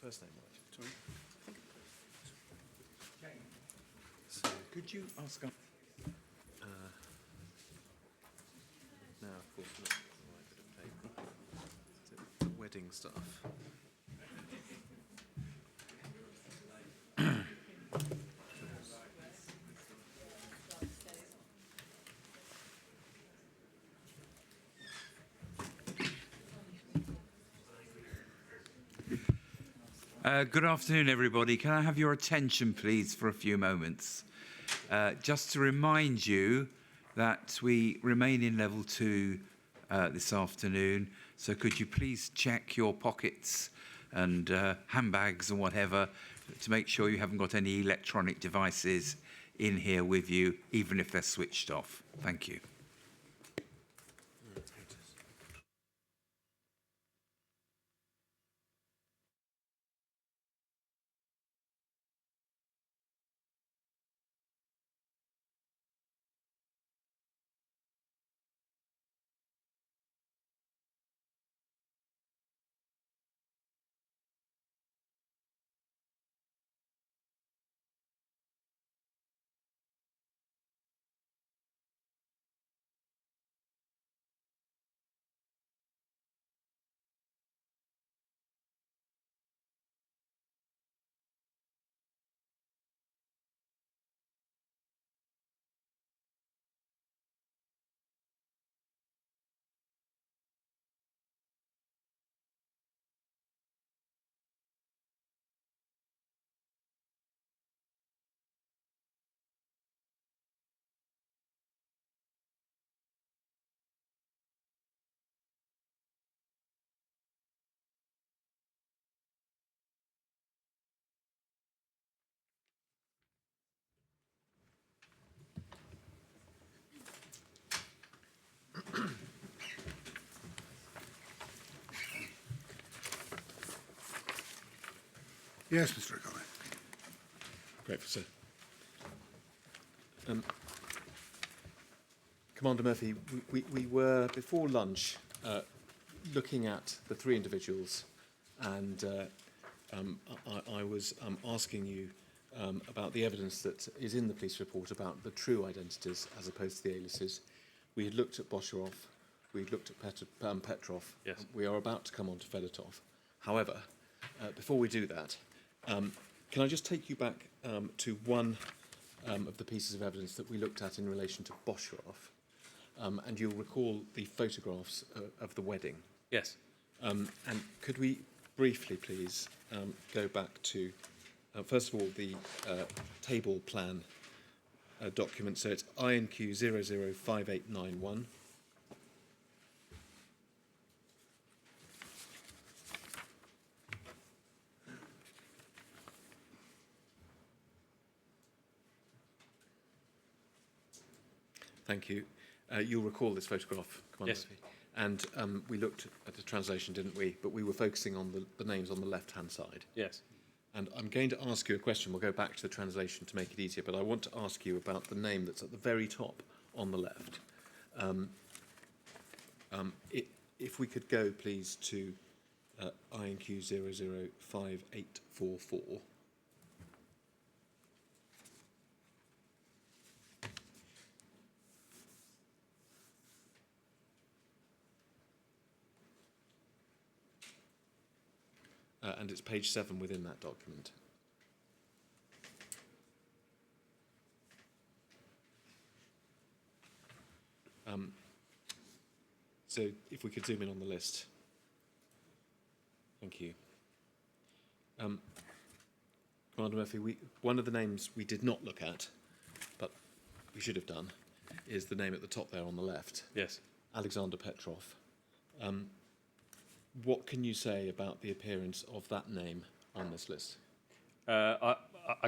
first name right. Sorry. So, Could you ask up? now, of course, not the right bit of paper. Is it the wedding stuff? Good afternoon, everybody. Can I have your attention, please, for a few moments? Just to remind you that we remain in level 2 this afternoon. So could you please check your pockets and handbags and whatever to make sure you haven't got any electronic devices in here with you, even if they're switched off. Thank you. Yes, Mr. O'Connor. Grateful, sir. Commander Murphy, we were, before lunch, looking at the three individuals, and I was asking you about the evidence that is in the police report about the true identities as opposed to the aliases. We had looked at Bosharov, we had looked at Petrov. Yes. We are about to come on to Fedotov. However, before we do that, can I just take you back to one of the pieces of evidence that we looked at in relation to Bosharov? And you'll recall the photographs of the wedding. Yes. And could we briefly, please, go back to, first of all, the table plan document. So it's INQ 005891. Thank you. You'll recall this photograph, Commander Yes. Murphy. And we looked at the translation, didn't we? But we were focusing on the names on the left-hand side. Yes. And I'm going to ask you a question. We'll go back to the translation to make it easier. But I want to ask you about the name that's at the very top on the left. If we could go, please, to INQ 005844. And it's page 7 within that document. So if we could zoom in on the list. Thank you. Commander Murphy, one of the names we did not look at, but we should have done, is the name at the top there on the left. Yes. Alexander Petrov. What can you say about the appearance of that name on this list? I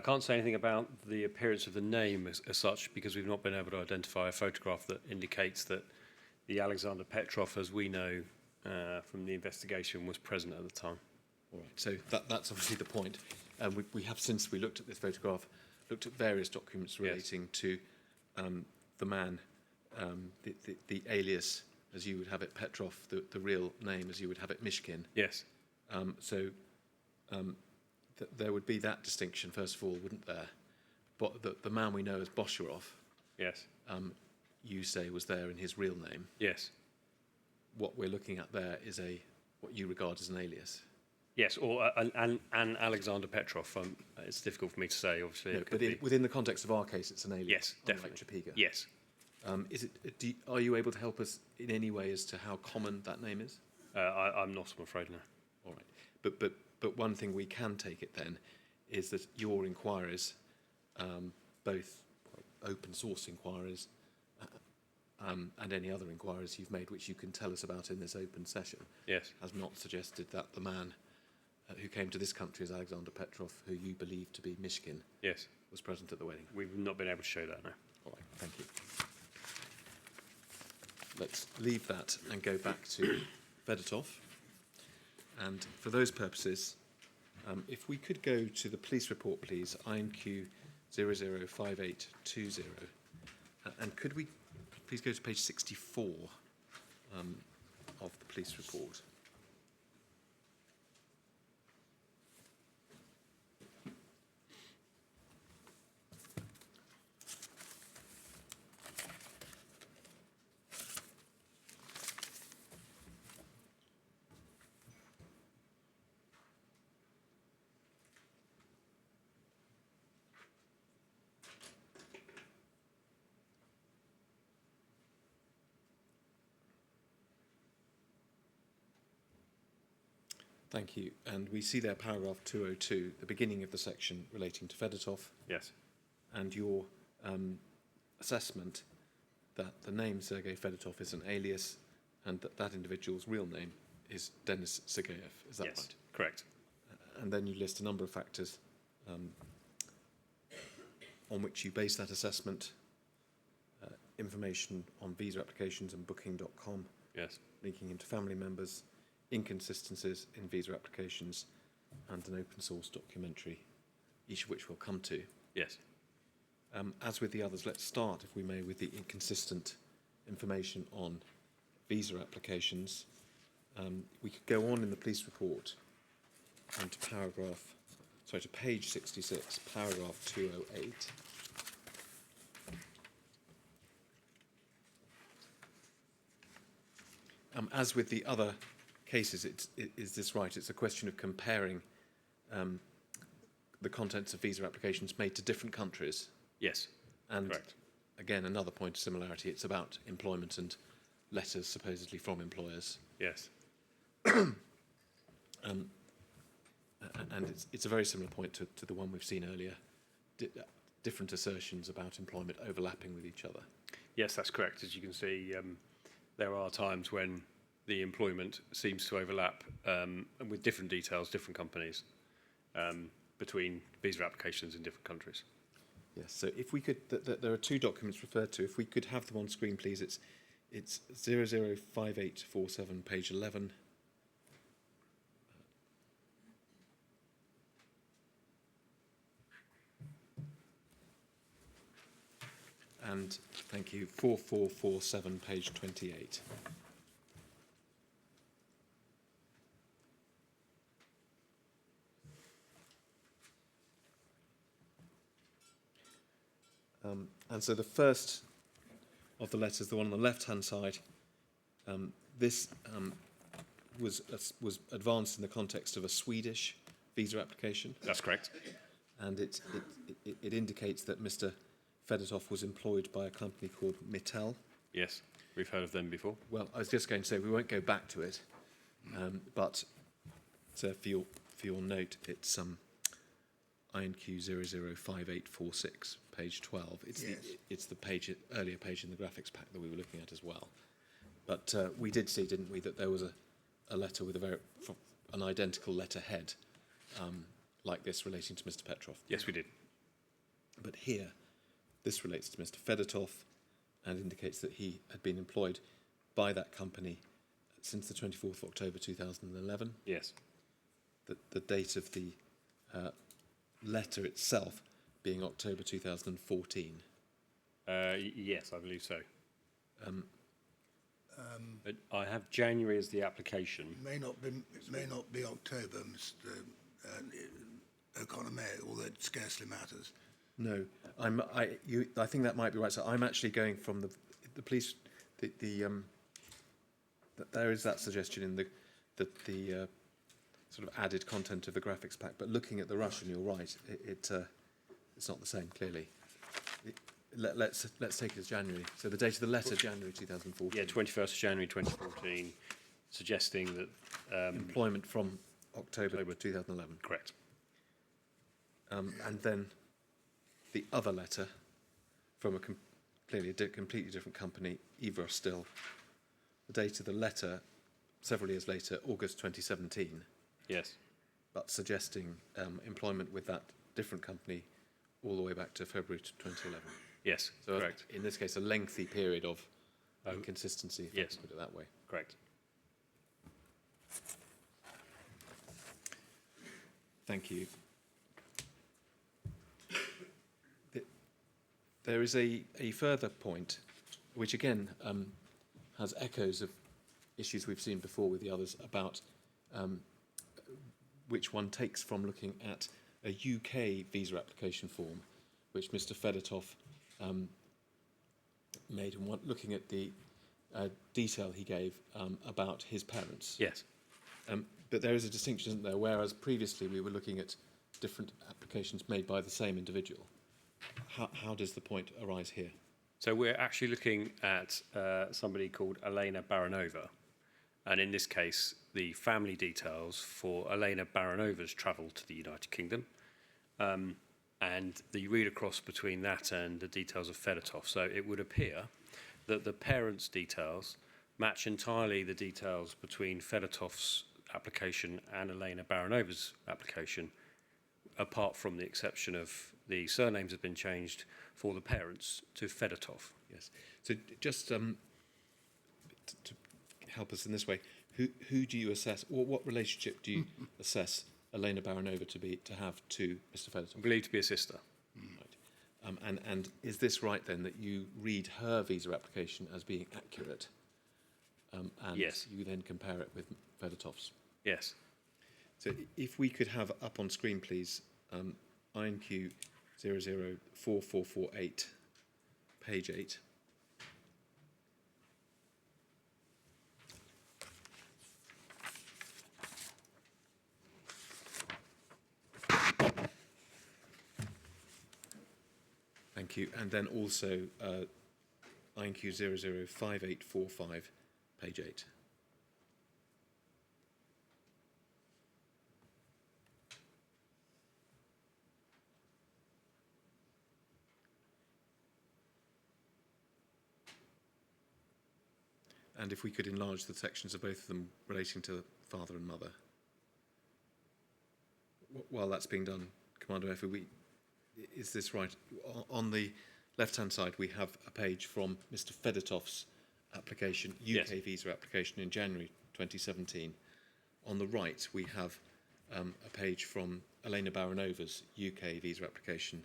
can't say anything about the appearance of the name as such because we've not been able to identify a photograph that indicates that the Alexander Petrov, as we know from the investigation, was present at the time. All right. So that's obviously the point. We have, since we looked at this photograph, looked at various documents relating to the man, the alias, as you would have it, Petrov, the real name, as you would have it, Mishkin. Yes. there would be that distinction, first of all, wouldn't there? But the man we know as Bosherov, Yes. you say was there in his real name. Yes. What we're looking at there is what you regard as an alias. Yes, or an Alexander Petrov. It's difficult for me to say, obviously. No, It could but be. within the context of our case, it's an alias. Yes, unlike definitely. Chapiga. Yes. Are you able to help us in any way as to how common that name is? I'm not, I'm afraid, no. All right. But one thing we can take it then is that your inquiries, both open source inquiries and any other inquiries you've made, which you can tell us about in this open session, Yes. has not suggested that the man who came to this country as Alexander Petrov, who you believe to be Mishkin, Yes. was present at the wedding. We've not been able to show that, no. All right, thank you. Let's leave that and go back to Fedotov. And for those purposes, if we could go to the police report, please, INQ 005820. And could we please go to page 64 of the police report? Thank you. And we see there paragraph 202, the beginning of the section relating to Fedotov, Yes. and your assessment that the name Sergei Fedotov is an alias and that that individual's real name is Denis Sergeyev. Is that Yes. right? Correct. And then you list a number of factors on which you base that assessment, information on visa applications and booking.com, Yes. linking him to family members, inconsistencies in visa applications, and an open source documentary, each of which we'll come to. Yes. As with the others, let's start, if we may, with the inconsistent information on visa applications. We could go on in the police report and to page 66, paragraph 208. As with the other cases, is this right? It's a question of comparing the contents of visa applications made to different countries. Yes. And Correct. again, another point of similarity, it's about employment and letters supposedly from employers. Yes. And it's a very similar point to the one we've seen earlier. Different assertions about employment overlapping with each other. Yes, that's correct. As you can see, there are times when the employment seems to overlap and with different details, different companies, between visa applications in different countries. Yes, so if we could, there are two documents referred to. If we could have them on screen, please. It's 005847, page 11. And thank you, 4447, page 28. And so the first of the letters, the one on the left-hand side, this was advanced in the context of a Swedish visa application, That's correct. and it indicates that Mr. Fedotov was employed by a company called Mittal. Yes, we've heard of them before. Well, I was just going to say we won't go back to it, but for your note, it's INQ 005846, page 12. It's the earlier page in the graphics pack that we were looking at as well. But we did see, didn't we, that there was a letter with an identical letterhead like this relating to Mr. Petrov. Yes, we did. But here, this relates to Mr. Fedotov and indicates that he had been employed by that company since the 24th of October 2011. Yes. The date of the letter itself being October 2014. Yes, I believe so. But I have January as the application. It may not be October, Mr. O'Connor, although it scarcely matters. No, I think that might be right. So I'm actually going from the police. There is that suggestion in the sort of added content of the graphics pack. But looking at the Russian, you're right. It's not the same. Clearly, let's take it as January. So the date of the letter, January 2014. Yeah, 21st of January 2014, suggesting that Employment from October 2011. correct. And then the other letter from clearly a completely different company, Eva Still. The date of the letter, several years later, August 2017, Yes. but suggesting employment with that different company all the way back to February 2011. Yes. So correct. in this case, a lengthy period of inconsistency, if I yes. can put it that way. Correct. Thank you. There is a further point, which again has echoes of issues we've seen before with the others about which one takes from looking at a UK visa application form, which Mr. Fedotov made, and looking at the detail he gave about his parents. Yes. But there is a distinction, isn't there? Whereas previously we were looking at different applications made by the same individual. How does the point arise here? So we're actually looking at somebody called Elena Baranova. And in this case, the family details for Elena Baranova's travel to the United Kingdom. And the read across between that and the details of Fedotov. So it would appear that the parents' details match entirely the details between Fedotov's application and Elena Baranova's application, apart from the exception of the surnames have been changed for the parents to Fedotov. Yes. So just to help us in this way, who do you assess, or what relationship do you assess Elena Baranova to have to Mr. Fedotov? Believed to be a sister. Right. And is this right then that you read her visa application as being accurate? And Yes. you then compare it with Fedotov's? Yes. So if we could have up on screen, please, INQ 004448, page 8. Thank you. And then also INQ 005845, page 8. And if we could enlarge the sections of both of them relating to father and mother. While that's being done, Commander Murphy, is this right? On the left-hand side, we have a page from Mr. Fedotov's application, UK Yes. visa application in January 2017. On the right, we have a page from Elena Baranova's UK visa application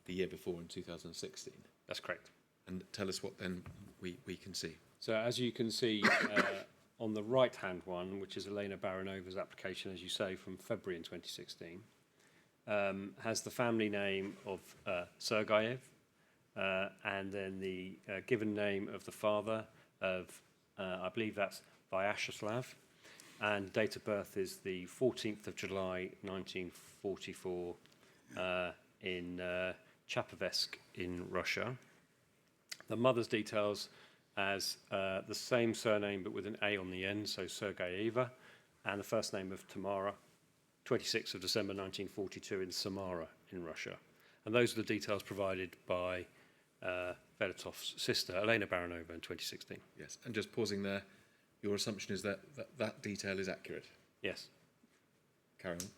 the year before in 2016. That's correct. And tell us what then we can see. So as you can see on the right-hand one, which is Elena Baranova's application, as you say, from February in 2016, has the family name of Sergeyev, and then the given name of the father of, I believe that's Vyacheslav, and date of birth is the 14th of July 1944 in Chapovesk in Russia. The mother's details as the same surname but with an A on the end, so Sergeyeva, and the first name of Tamara, 26th of December 1942 in Samara in Russia. And those are the details provided by Fedotov's sister, Elena Baranova, in 2016. Yes, and just pausing there, your assumption is that that detail is accurate. Yes. Carry on.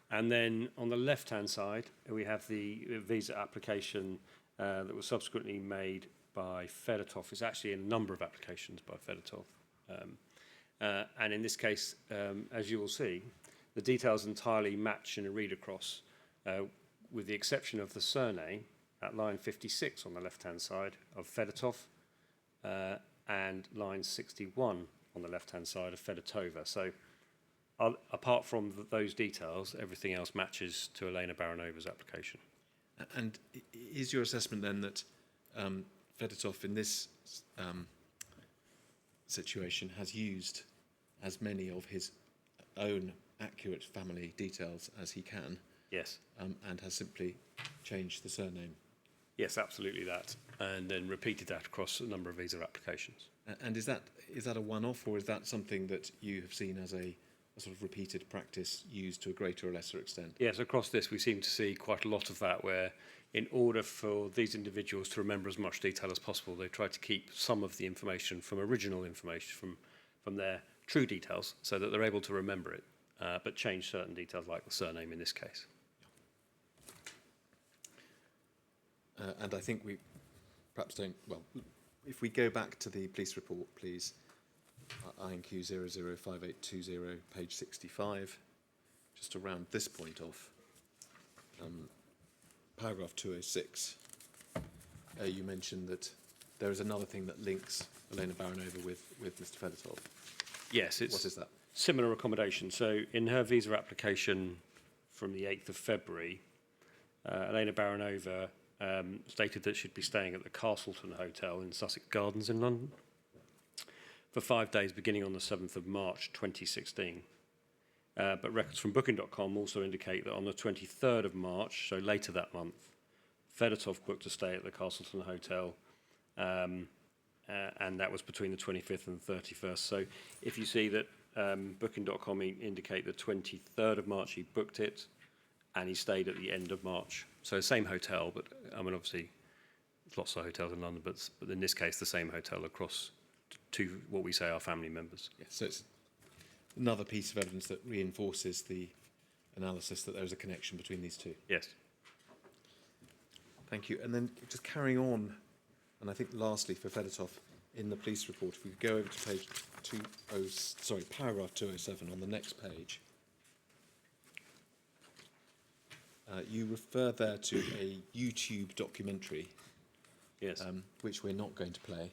And then on the left-hand side, we have the visa application that was subsequently made by Fedotov. It's actually a number of applications by Fedotov. And in this case, as you will see, the details entirely match in a read across, with the exception of the surname at line 56 on the left-hand side of Fedotov, and line 61 on the left-hand side of Fedotova. So apart from those details, everything else matches to Elena Baranova's application. And is your assessment then that Fedotov in this situation has used as many of his own accurate family details as he can, Yes. and has simply changed the surname? Yes, absolutely that. And then repeated that across a number of visa applications. And is that a one-off, or is that something that you have seen as a sort of repeated practice used to a greater or lesser extent? Yes, across this we seem to see quite a lot of that, where in order for these individuals to remember as much detail as possible, they try to keep some of the information from original information, from their true details, so that they're able to remember it, but change certain details like the surname in this case. And I think we perhaps don't, well, if we go back to the police report, please, INQ 005820, page 65, just around this point off, paragraph 206, you mentioned that there is another thing that links Elena Baranova with Mr. Fedotov. Yes, it's What is that? similar accommodation. So in her visa application from the 8th of February, Elena Baranova stated that she'd be staying at the Castleton Hotel in Sussex Gardens in London for 5 days beginning on the 7th of March 2016. But records from Booking.com also indicate that on the 23rd of March, so later that month, Fedotov booked a stay at the Castleton Hotel, and that was between the 25th and 31st. So if you see that Booking.com indicate the 23rd of March he booked it, and he stayed at the end of March. So same hotel, but I mean obviously there's lots of hotels in London, but in this case the same hotel across to what we say are family members. Yes, so it's another piece of evidence that reinforces the analysis that there's a connection between these two. Yes. Thank you. And then just carrying on, and I think lastly for Fedotov, in the police report, if we could go over to page paragraph 207 on the next page. You refer there to a YouTube documentary, Yes. which we're not going to play,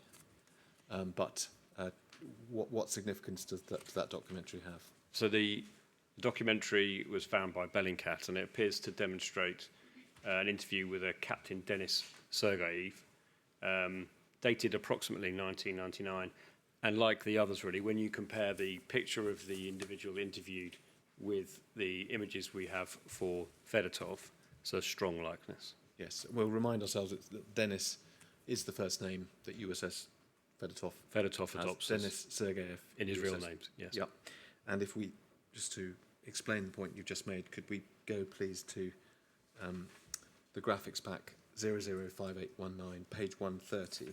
but what significance does that documentary have? So the documentary was found by Bellingcat, and it appears to demonstrate an interview with a Captain Denis Sergeyev, dated approximately 1999. And like the others, really, when you compare the picture of the individual interviewed with the images we have for Fedotov, it's a strong likeness. Yes, we'll remind ourselves that Denis is the first name that you assess Fedotov adopts Denis Sergeyev in his you real assess. names. Yes. Yep. And if we, just to explain the point you've just made, could we go please to the graphics pack 005819, page 130.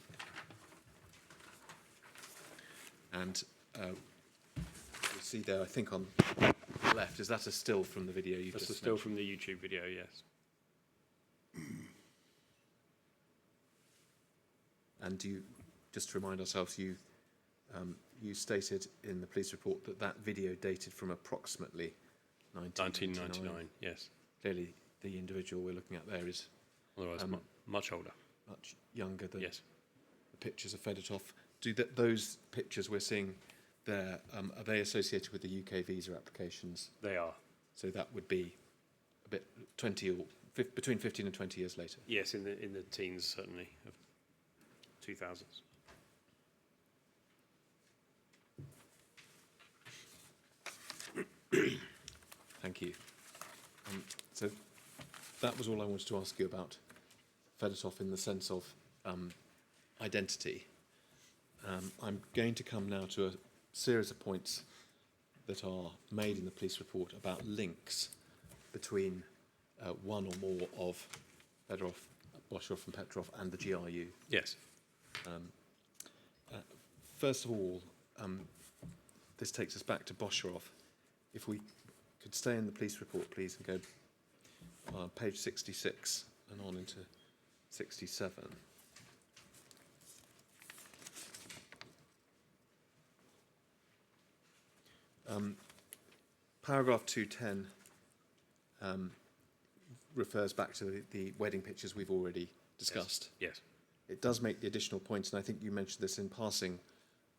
And you'll see there, I think on the left, is that a still from the video you've That's just a still mentioned? from the YouTube video, yes. And just to remind ourselves, you stated in the police report that video dated from approximately 1999, yes. Clearly, the individual we're looking at there is Otherwise, much older. much younger than Yes. the pictures of Fedotov. Do those pictures we're seeing there, are they associated with the UK visa applications? They are. So that would be a bit 20 or between 15 and 20 years later. Yes, in the teens, certainly, of 2000s. Thank you. So that was all I wanted to ask you about Fedotov in the sense of identity. I'm going to come now to a series of points that are made in the police report about links between one or more of Fedorov, Boshoff and Petrov and the GRU. Yes. First of all, this takes us back to Bosharov. If we could stay in the police report, please, and go page 66 and on into 67. Paragraph 210 refers back to the wedding pictures we've already discussed. Yes. It does make the additional points, and I think you mentioned this in passing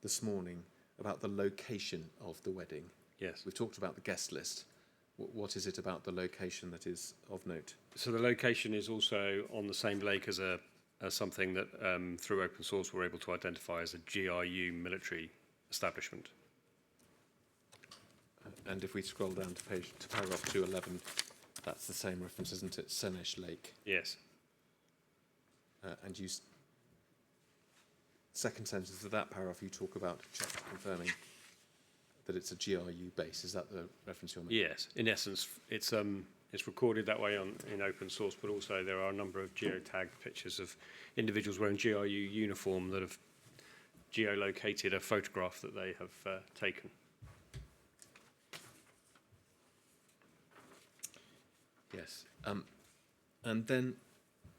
this morning, about the location of the wedding. Yes. We've talked about the guest list. What is it about the location that is of note? So the location is also on the same lake as something that through open source we're able to identify as a GRU military establishment. And if we scroll down to paragraph 211, that's the same reference, isn't it? Senesh Lake. Yes. And second sentence of that paragraph, you talk about confirming that it's a GRU base. Is that the reference you're making? Yes. In essence, it's recorded that way in open source, but also there are a number of geotagged pictures of individuals wearing GRU uniform that have geolocated a photograph that they have taken. Yes. And then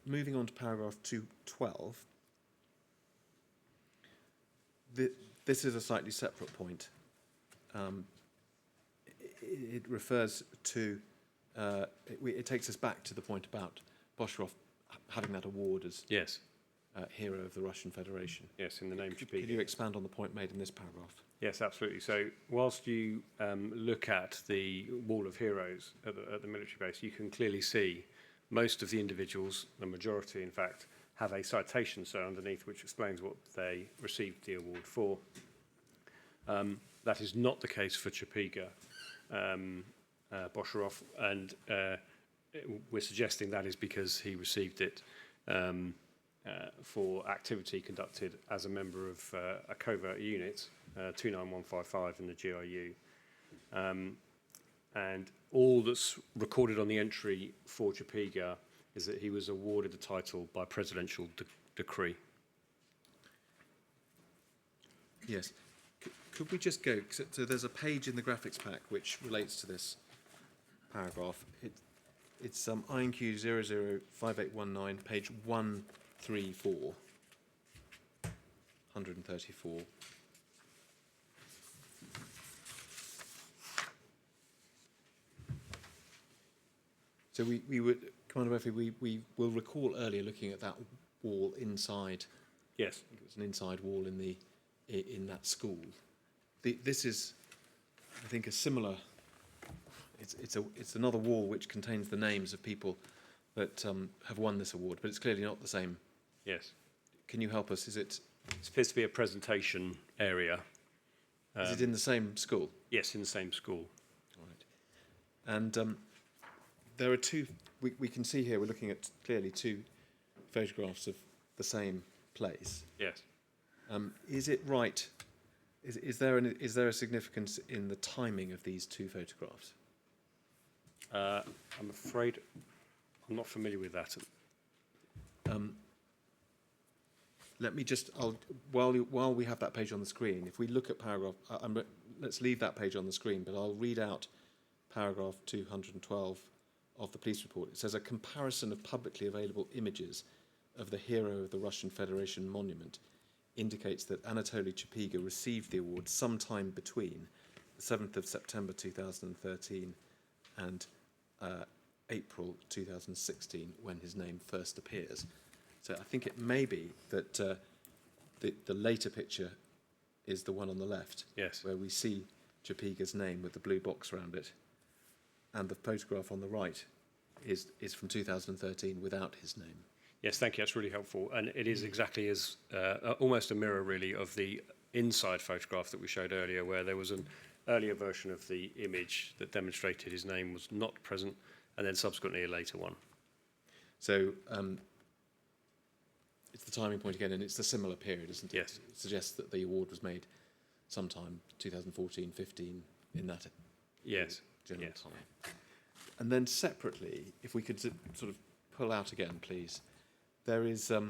moving on to paragraph 212, this is a slightly separate point. It refers to, it takes us back to the point about Boshrov having that award as Yes. Hero of the Russian Federation. Yes, in the name Could Chapika. you expand on the point made in this paragraph? Yes, absolutely. So whilst you look at the Wall of Heroes at the military base, you can clearly see most of the individuals, the majority in fact, have a citation so underneath which explains what they received the award for. That is not the case for Chapika, Bosharov, and we're suggesting that is because he received it for activity conducted as a member of a covert unit, 29155 in the GRU. And all that's recorded on the entry for Chapika is that he was awarded the title by presidential decree. Yes. Could we just go, so there's a page in the graphics pack which relates to this paragraph. It's INQ 005819, page 134. 134. So we would, Commander Murphy, we will recall earlier looking at that wall inside. Yes. I think it was an inside wall in that school. This is, I think, a similar. It's another wall which contains the names of people that have won this award, but it's clearly not the same. Yes. Can you help us? Is it appears to be a presentation area. is it in the same school? Yes, in the same school. All right. And there are two. We can see here. We're looking at clearly two photographs of the same place. Yes. Is it right? Is there a significance in the timing of these two photographs? I'm afraid I'm not familiar with that. Let me just, while we have that page on the screen, if we look at paragraph, let's leave that page on the screen, but I'll read out paragraph 212 of the police report. It says, a comparison of publicly available images of the hero of the Russian Federation monument indicates that Anatoly Chapika received the award sometime between the 7th of September 2013 and April 2016, when his name first appears. So I think it may be that the later picture is the one on the left, Yes. where we see Chapika's name with the blue box around it, and the photograph on the right is from 2013 without his name. Yes, thank you. That's really helpful. And it is exactly as almost a mirror, really, of the inside photograph that we showed earlier, where there was an earlier version of the image that demonstrated his name was not present, and then subsequently a later one. So it's the timing point again, and it's the similar period, isn't it? Yes. It suggests that the award was made sometime 2014, 15, in that Yes. general Yes. time. And then separately, if we could sort of pull out again, please. There is, at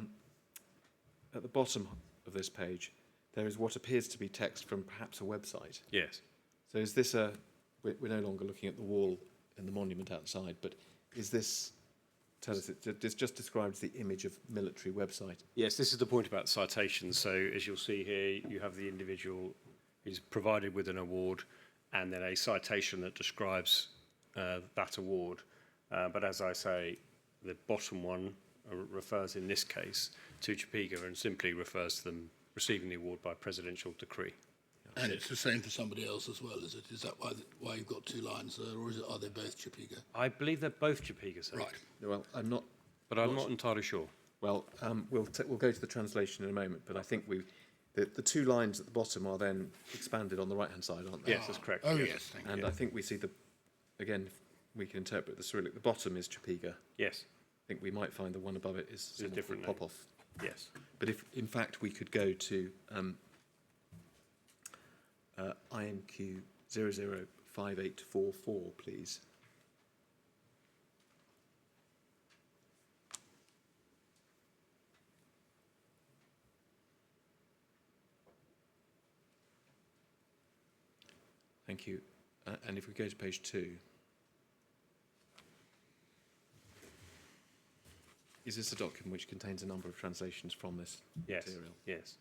the bottom of this page, there is what appears to be text from perhaps a website. Yes. So is this we're no longer looking at the wall and the monument outside, but is this, tell us, this just describes the image of military website. Yes, this is the point about citations. So as you'll see here, you have the individual who's provided with an award and then a citation that describes that award. But as I say, the bottom one refers in this case to Chapika and simply refers to them receiving the award by presidential decree. Yeah. And it's the same for somebody else as well, is it? Is that why you've got two lines there, or are they both Chipiga? I believe they're both Chipiga, sir. Right. Well, I'm not. But I'm not entirely sure. Well, we'll go to the translation in a moment, but I think the two lines at the bottom are then expanded on the right-hand side, aren't they? Yes, that's correct. Oh, yes, thank And you. I think we see again, we can interpret the Cyrillic. The bottom is Chipiga. Yes, I think we might find the one above it is a different name. Popov. yes. But if, in fact, we could go to INQ 005844, please. Thank you. And if we go to page 2. Is this a document which contains a number of translations from this Yes, material? yes.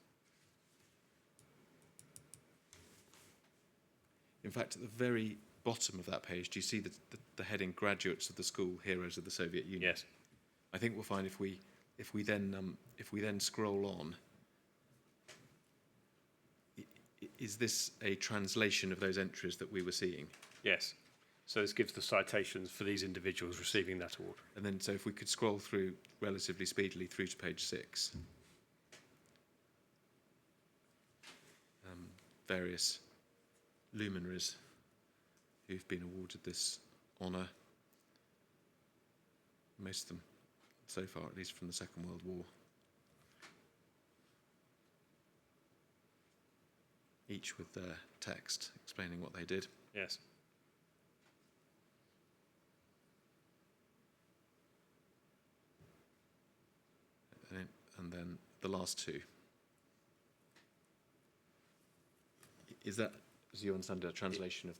In fact, at the very bottom of that page, do you see the heading "Graduates of the School, Heroes of the Soviet Union"? Yes. I think we'll find if we then scroll on, is this a translation of those entries that we were seeing? Yes. So this gives the citations for these individuals receiving that award. And then, so if we could scroll through relatively speedily through to page 6, various luminaries who've been awarded this honour, most of them so far, at least from the Second World War, each with their text explaining what they did. Yes. And then the last two. Is that, as you understand, a translation of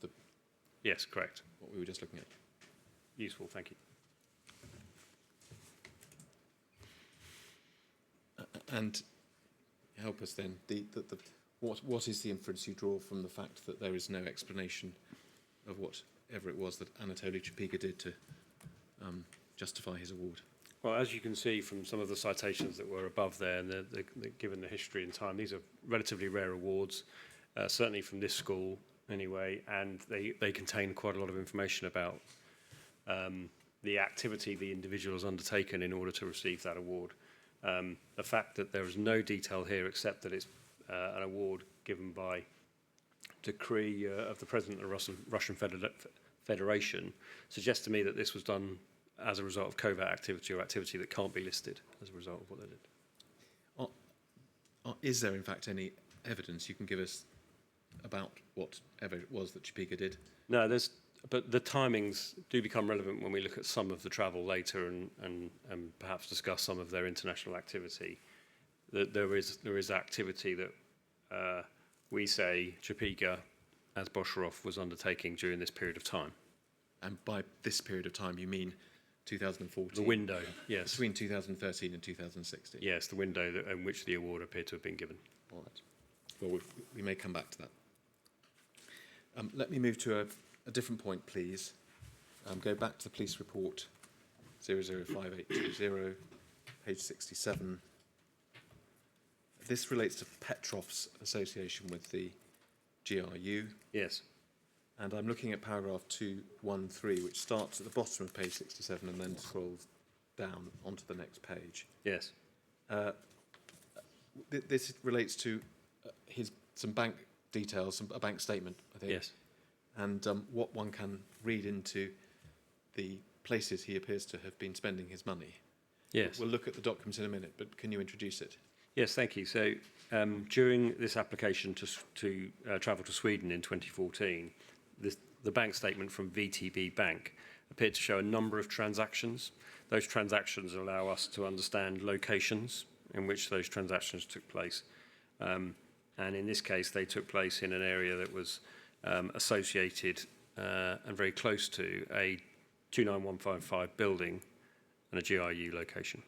Yes, correct. what we were just looking at? Useful, thank you. And help us then. What is the inference you draw from the fact that there is no explanation of whatever it was that Anatoly Chipiga did to justify his award? Well, as you can see from some of the citations that were above there, and given the history and time, these are relatively rare awards, certainly from this school anyway, and they contain quite a lot of information about the activity the individual has undertaken in order to receive that award. The fact that there is no detail here except that it's an award given by decree of the President of the Russian Federation suggests to me that this was done as a result of covert activity or activity that can't be listed as a result of what they did. Is there, in fact, any evidence you can give us about whatever it was that Chipiga did? No, but the timings do become relevant when we look at some of the travel later and perhaps discuss some of their international activity. There is activity that we say Chipiga, as Bosharov, was undertaking during this period of time. And by this period of time, you mean 2014? The window, yes. Between 2013 and 2016? Yes, the window in which the award appeared to have been given. All right. Well, we may come back to that. Let me move to a different point, please. Go back to the police report 005820, page 67. This relates to Petrov's association with the GRU. Yes. And I'm looking at paragraph 213, which starts at the bottom of page 67 and then scrolls down onto the next page. Yes. This relates to some bank details, a bank statement, I think. Yes. And what one can read into the places he appears to have been spending his money. Yes. We'll look at the document in a minute, but can you introduce it? Yes, thank you. So during this application to travel to Sweden in 2014, the bank statement from VTB Bank appeared to show a number of transactions. Those transactions allow us to understand locations in which those transactions took place. And in this case, they took place in an area that was associated and very close to a 29155 building and a GRU location.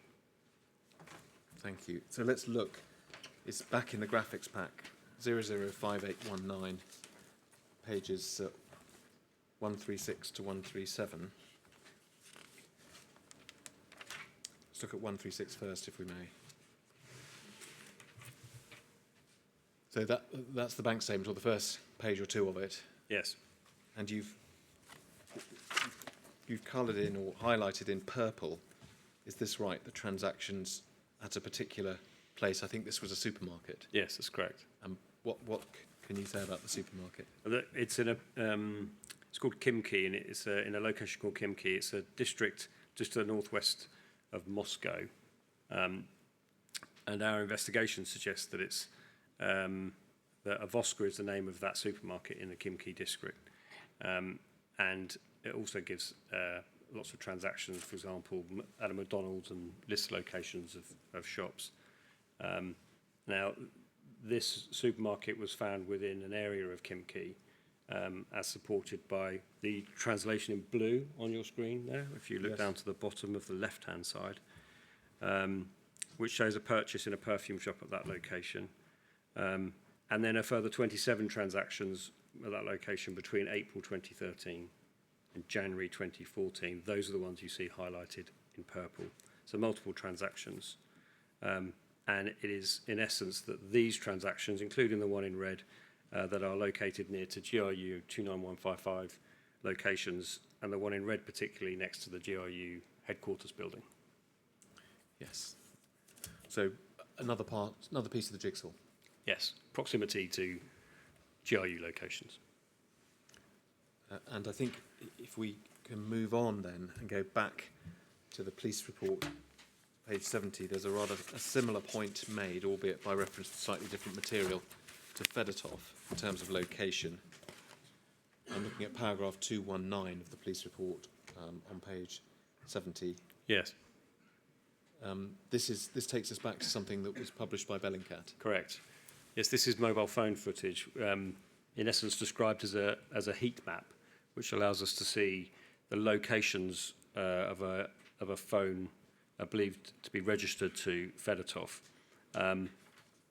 Thank you. So let's look. It's back in the graphics pack, 005819, pages 136 to 137. Let's look at 136 first, if we may. So that's the bank statement, or the first page or two of it, Yes. and you've coloured in or highlighted in purple. Is this right? The transactions at a particular place. I think this was a supermarket. Yes, that's correct. What can you say about the supermarket? It's in a. It's called Kimki, and it's in a location called Kimki. It's a district just to the northwest of Moscow, and our investigation suggests that it's that Avoska is the name of that supermarket in the Kimki district, and it also gives lots of transactions, for example, at a McDonald's and list locations of shops. Now, this supermarket was found within an area of Kimki, as supported by the translation in blue on your screen there, if you look Yes. down to the bottom of the left-hand side, which shows a purchase in a perfume shop at that location. And then a further 27 transactions at that location between April 2013 and January 2014. Those are the ones you see highlighted in purple. So multiple transactions. And it is, in essence, that these transactions, including the one in red, that are located near to GRU 29155 locations, and the one in red particularly next to the GRU headquarters building. Yes. So another piece of the jigsaw. Yes, proximity to GRU locations. And I think if we can move on then and go back to the police report, page 70, there's a similar point made, albeit by reference to slightly different material, to Fedotov in terms of location. I'm looking at paragraph 219 of the police report on page 70. Yes, This takes us back to something that was published by Bellingcat. correct. Yes, this is mobile phone footage, in essence described as a heat map, which allows us to see the locations of a phone believed to be registered to Fedotov.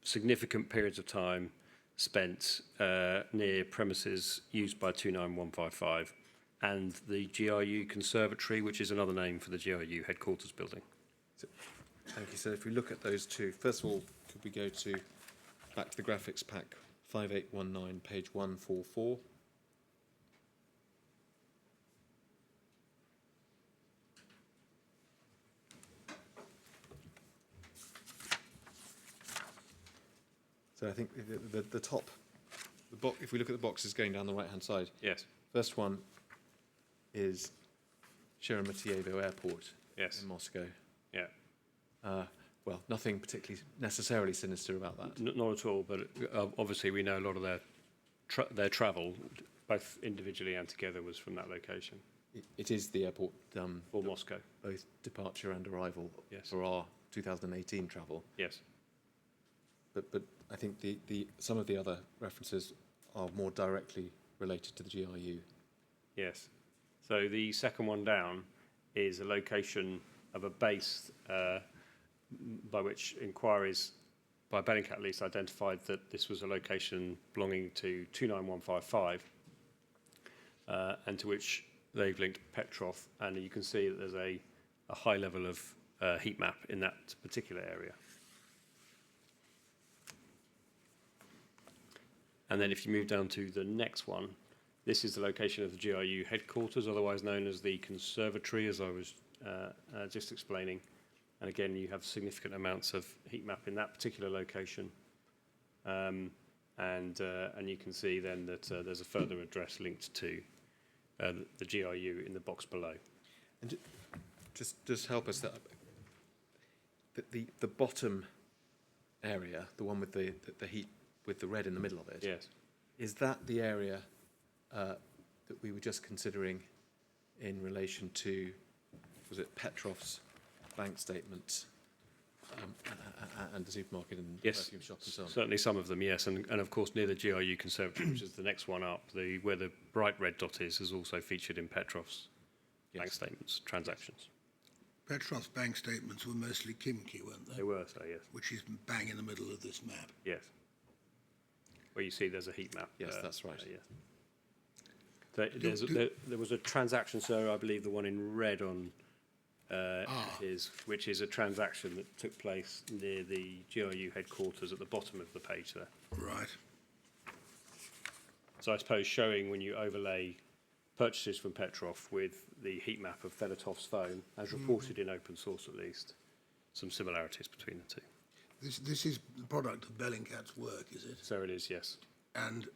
Significant periods of time spent near premises used by 29155 and the GRU Conservatory, which is another name for the GRU headquarters building. Thank you. So if we look at those two, first of all, could we go back to the graphics pack, 5819, page 144. So I think the top, if we look at the boxes going down the right-hand side, Yes, first one is Sheremetyevo Airport yes, in Moscow. yeah. Well, nothing particularly necessarily sinister about that. Not at all, but obviously we know a lot of their travel, both individually and together, was from that location. It is the airport For Moscow, both departure and arrival Yes. for our 2018 travel. yes. But I think some of the other references are more directly related to the GRU. Yes. So the second one down is a location of a base by which inquiries by Bellingcat at least identified that this was a location belonging to 29155 and to which they've linked Petrov, and you can see that there's a high level of heat map in that particular area. And then if you move down to the next one, this is the location of the GRU headquarters, otherwise known as the Conservatory, as I was just explaining. And again, you have significant amounts of heat map in that particular location. And you can see then that there's a further address linked to the GRU in the box below. And just help us that the bottom area, the one with the heat with the red in the middle of it, Yes. is that the area that we were just considering in relation to, was it Petrov's bank statements and the supermarket and Yes, perfume shop and so on? certainly some of them, yes. And of course, near the GRU Conservatory, which is the next one up, where the bright red dot is also featured in Petrov's bank statements, transactions. Petrov's bank statements were mostly Kimki, weren't they? They were, so yes. Which is bang in the middle of this map. Yes. Where you see there's a heat map. Yes, that's right. Yes. There was a transaction, sir, I believe the one in red on which is a transaction that took place near the GRU headquarters at the bottom of the page there. Right. So I suppose showing when you overlay purchases from Petrov with the heat map of Fedotov's phone, as reported in open source at least, some similarities between the two. This is the product of Bellingcat's work, is it? So it is, yes. And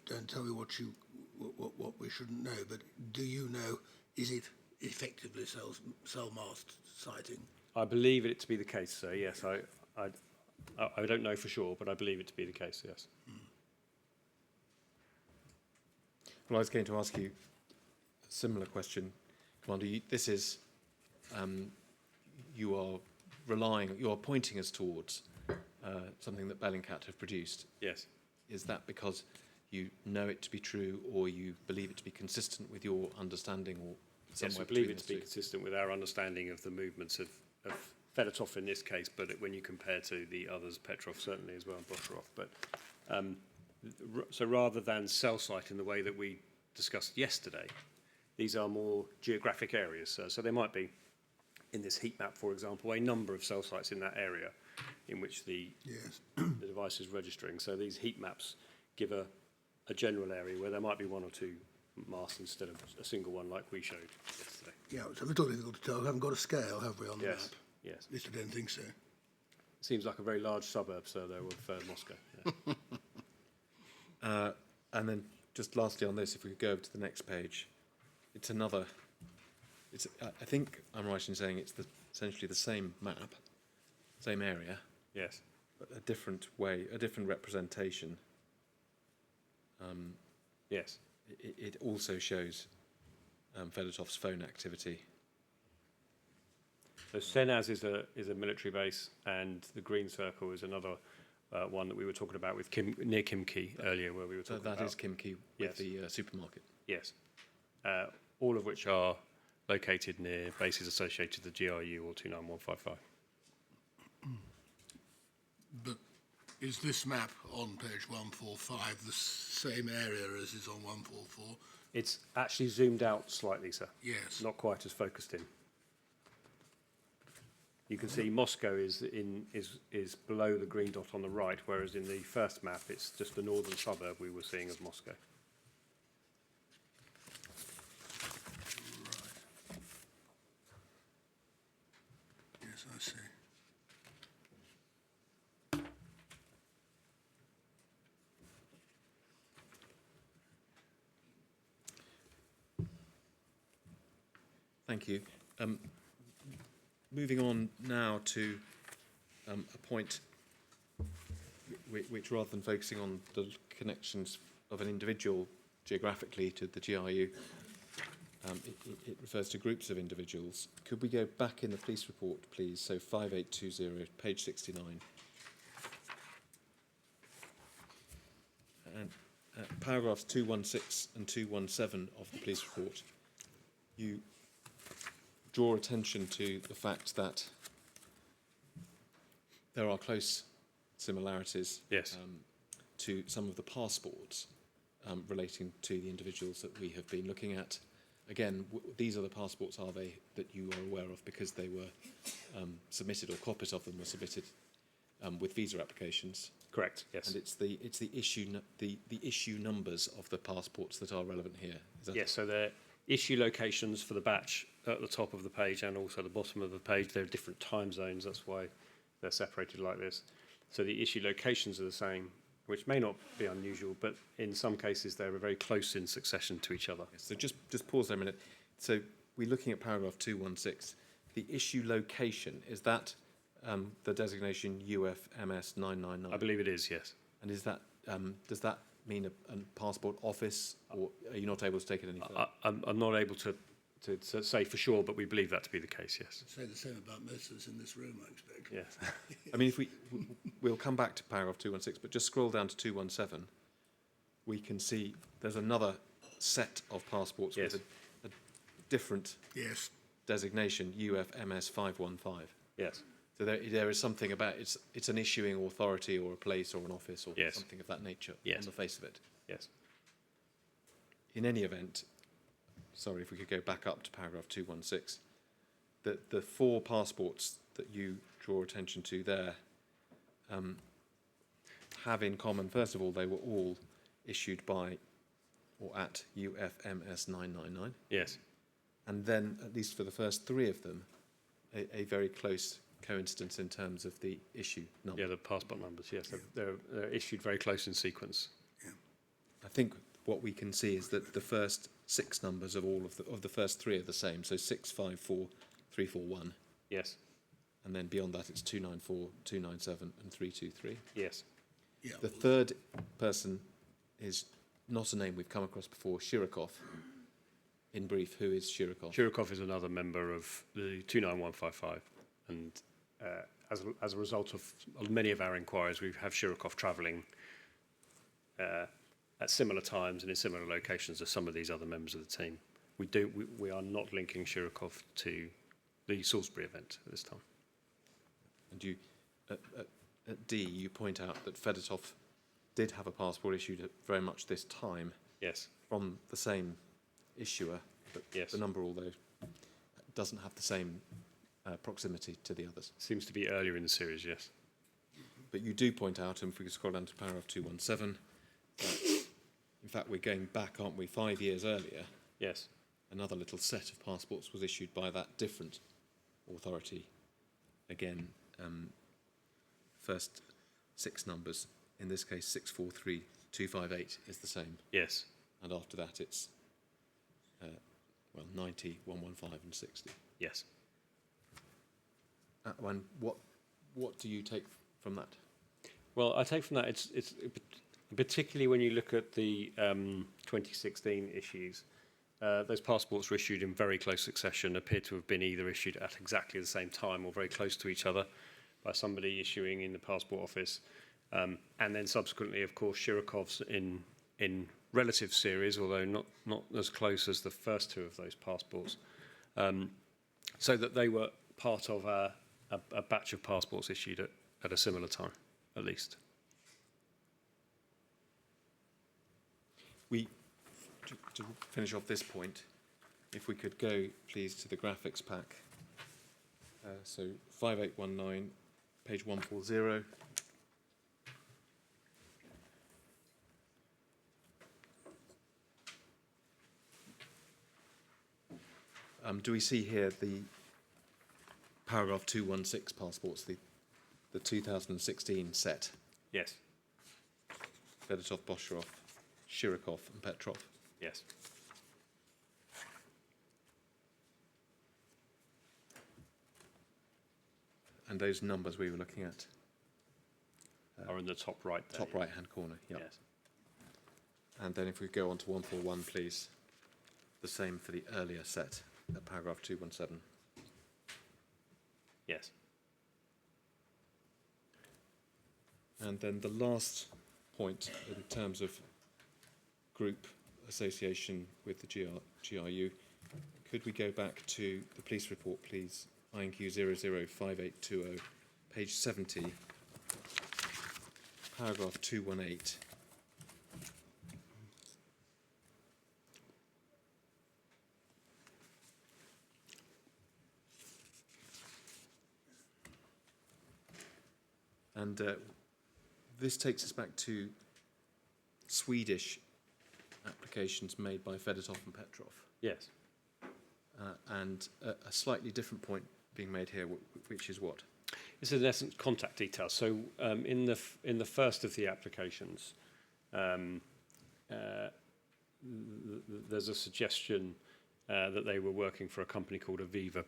don't tell me what we shouldn't know, but do you know, is it effectively cell mast sighting? I believe it to be the case, sir, yes. I don't know for sure, but I believe it to be the case, yes. Well, I was going to ask you a similar question, Commander. This is, you are pointing us towards something that Bellingcat have produced. Yes. Is that because you know it to be true, or you believe it to be consistent with your understanding, or somewhere Yes, I believe between it to the be two? consistent with our understanding of the movements of Fedotov in this case, but when you compare to the others, Petrov certainly as well, and Bosharov. But so rather than cell site in the way that we discussed yesterday, these are more geographic areas. So there might be, in this heat map, for example, a number of cell sites in that area in which the device is registering. So these heat maps give a general area where there might be one or two masts instead of a single one like we showed yesterday. Yeah, it's a little difficult to tell. We haven't got a scale, have we, on the map? Yes. At least I don't think so. Seems like a very large suburb, so though, of Moscow. Yeah. And then just lastly on this, if we could go over to the next page, it's another. I think I'm right in saying it's essentially the same map, same area, Yes. but a different way, a different representation. Yes. It also shows Fedotov's phone activity. So Senaz is a military base, and the green circle is another one that we were talking about with near Kimki earlier, where we were So talking about. that is Kimki with Yes. the supermarket. Yes. All of which are located near bases associated with the GRU or 29155. But is this map on page 145 the same area as is on 144? It's actually zoomed out slightly, sir. Yes. Not quite as focused in. You can see Moscow is below the green dot on the right, whereas in the first map it's just the northern suburb we were seeing of Moscow. Right. Yes, I see. Thank you. Moving on now to a point which, rather than focusing on the connections of an individual geographically to the GRU, it refers to groups of individuals. Could we go back in the police report, please? So 5820, page 69. And paragraphs 216 and 217 of the police report, you draw attention to the fact that there are close similarities Yes. to some of the passports relating to the individuals that we have been looking at. Again, these are the passports, are they, that you are aware of because they were submitted, or copies of them were submitted with visa applications? Correct. Yes. And it's the issue numbers of the passports that are relevant here. Is that Yes. So they're issue locations for the batch at the top of the page and also the bottom of the page. They're different time zones. That's why they're separated like this. So the issue locations are the same, which may not be unusual, but in some cases they're very close in succession to each other. So just pause there a minute. So we're looking at paragraph 216. The issue location, is that the designation UFMS 999? I believe it is, yes. And is that does that mean a passport office, or are you not able to take it any further? I'm not able to say for sure, but we believe that to be the case, yes. Say the same about most of us in this room, I expect. Yes. I mean, if we'll come back to paragraph 216, but just scroll down to 217, we can see there's another set of passports Yes. with a different Yes. designation, UFMS 515. Yes. So there is something about it's an issuing authority or a place or an office or Yes. something of that nature Yes. on the face of it. Yes. In any event, sorry, if we could go back up to paragraph 216, the 4 passports that you draw attention to there have in common, first of all, they were all issued by or at UFMS 999. Yes. And then, at least for the first 3 of them, a very close coincidence in terms of the issue number. Yeah, the passport numbers, yes. They're issued very close in sequence. I think what we can see is that the first 6 numbers of all of the first 3 are the same. So 654, 341. Yes. And then beyond that, it's 294, 297, and 323. Yes. Yeah, The third person is not a name we've come across before, Shirokov. In brief, who is Shirokov? Chirikov is another member of the 29155, and as a result of many of our inquiries, we have Shirokov travelling at similar times and in similar locations as some of these other members of the team. We are not linking Shirokov to the Salisbury event at this time. And you, at D, you point out that Fedotov did have a passport issued at very much this time Yes. from the same issuer, but Yes. the number, although, doesn't have the same proximity to the others. Seems to be earlier in the series, yes. But you do point out, and if we could scroll down to paragraph 217, that in fact we're going back, aren't we, 5 years earlier. Yes. Another little set of passports was issued by that different authority. Again, first 6 numbers, in this case 643258 is the same, Yes. and after that it's 90, 115 and 60. Yes. And what do you take from that? Well, I take from that it's particularly when you look at the 2016 issues, those passports were issued in very close succession, appear to have been either issued at exactly the same time or very close to each other by somebody issuing in the passport office, and then subsequently, of course, Shirokov's in relative series, although not as close as the first 2 of those passports, so that they were part of a batch of passports issued at a similar time, at least. To finish off this point, if we could go, please, to the graphics pack. So 5819, page 140. Do we see here the paragraph 216 passports, the 2016 set? Yes. Fedotov, Bosharov, Shirokov and Petrov. Yes. And those numbers we were looking at, Are in the top right there. top right-hand corner. Yep. Yes. And then if we go on to 141, please, the same for the earlier set at paragraph 217. Yes. And then the last point in terms of group association with the GRU, could we go back to the police report, please, INQ 005820, page 70, paragraph 218. And this takes us back to Swedish applications made by Fedotov and Petrov, Yes. and a slightly different point being made here, which is what? This is in essence contact details. So in the first of the applications, there's a suggestion that they were working for a company called Avia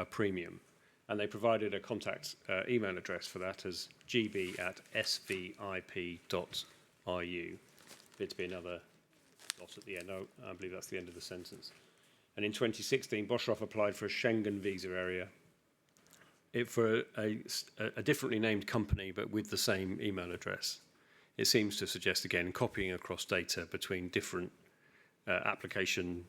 Premium, and they provided a contact email address for that as gb@svip.ru. Appeared to be another dot at the end. I believe that's the end of the sentence. And in 2016, Bosharov applied for a Schengen visa area for a differently named company, but with the same email address. It seems to suggest, again, copying across data between different application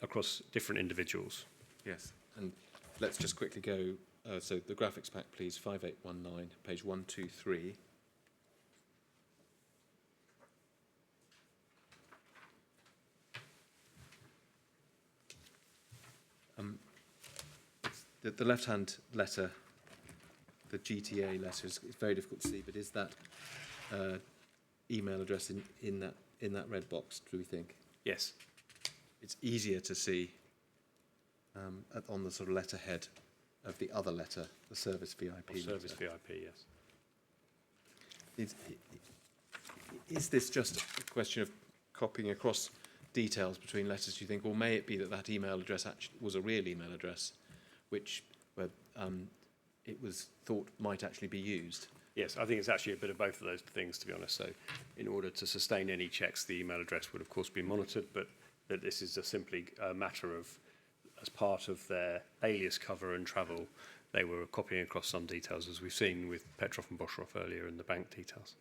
across different individuals. Yes, and let's just quickly go, so the graphics pack, please, 5819, page 123. the left-hand letter, the GTA letter, is very difficult to see, but is that email address in that red box, do we think? Yes. It's easier to see on the sort of letterhead of the other letter, the service VIP Or service letter. VIP, yes. Is this just a question of copying across details between letters, do you think, or may it be that that email address actually was a real email address, which it was thought might actually be used? Yes, I think it's actually a bit of both of those things, to be honest. So in order to sustain any checks, the email address would, of course, be monitored, but that this is just simply a matter of, as part of their alias cover and travel, they were copying across some details, as we've seen with Petrov and Boshrov earlier in the bank details.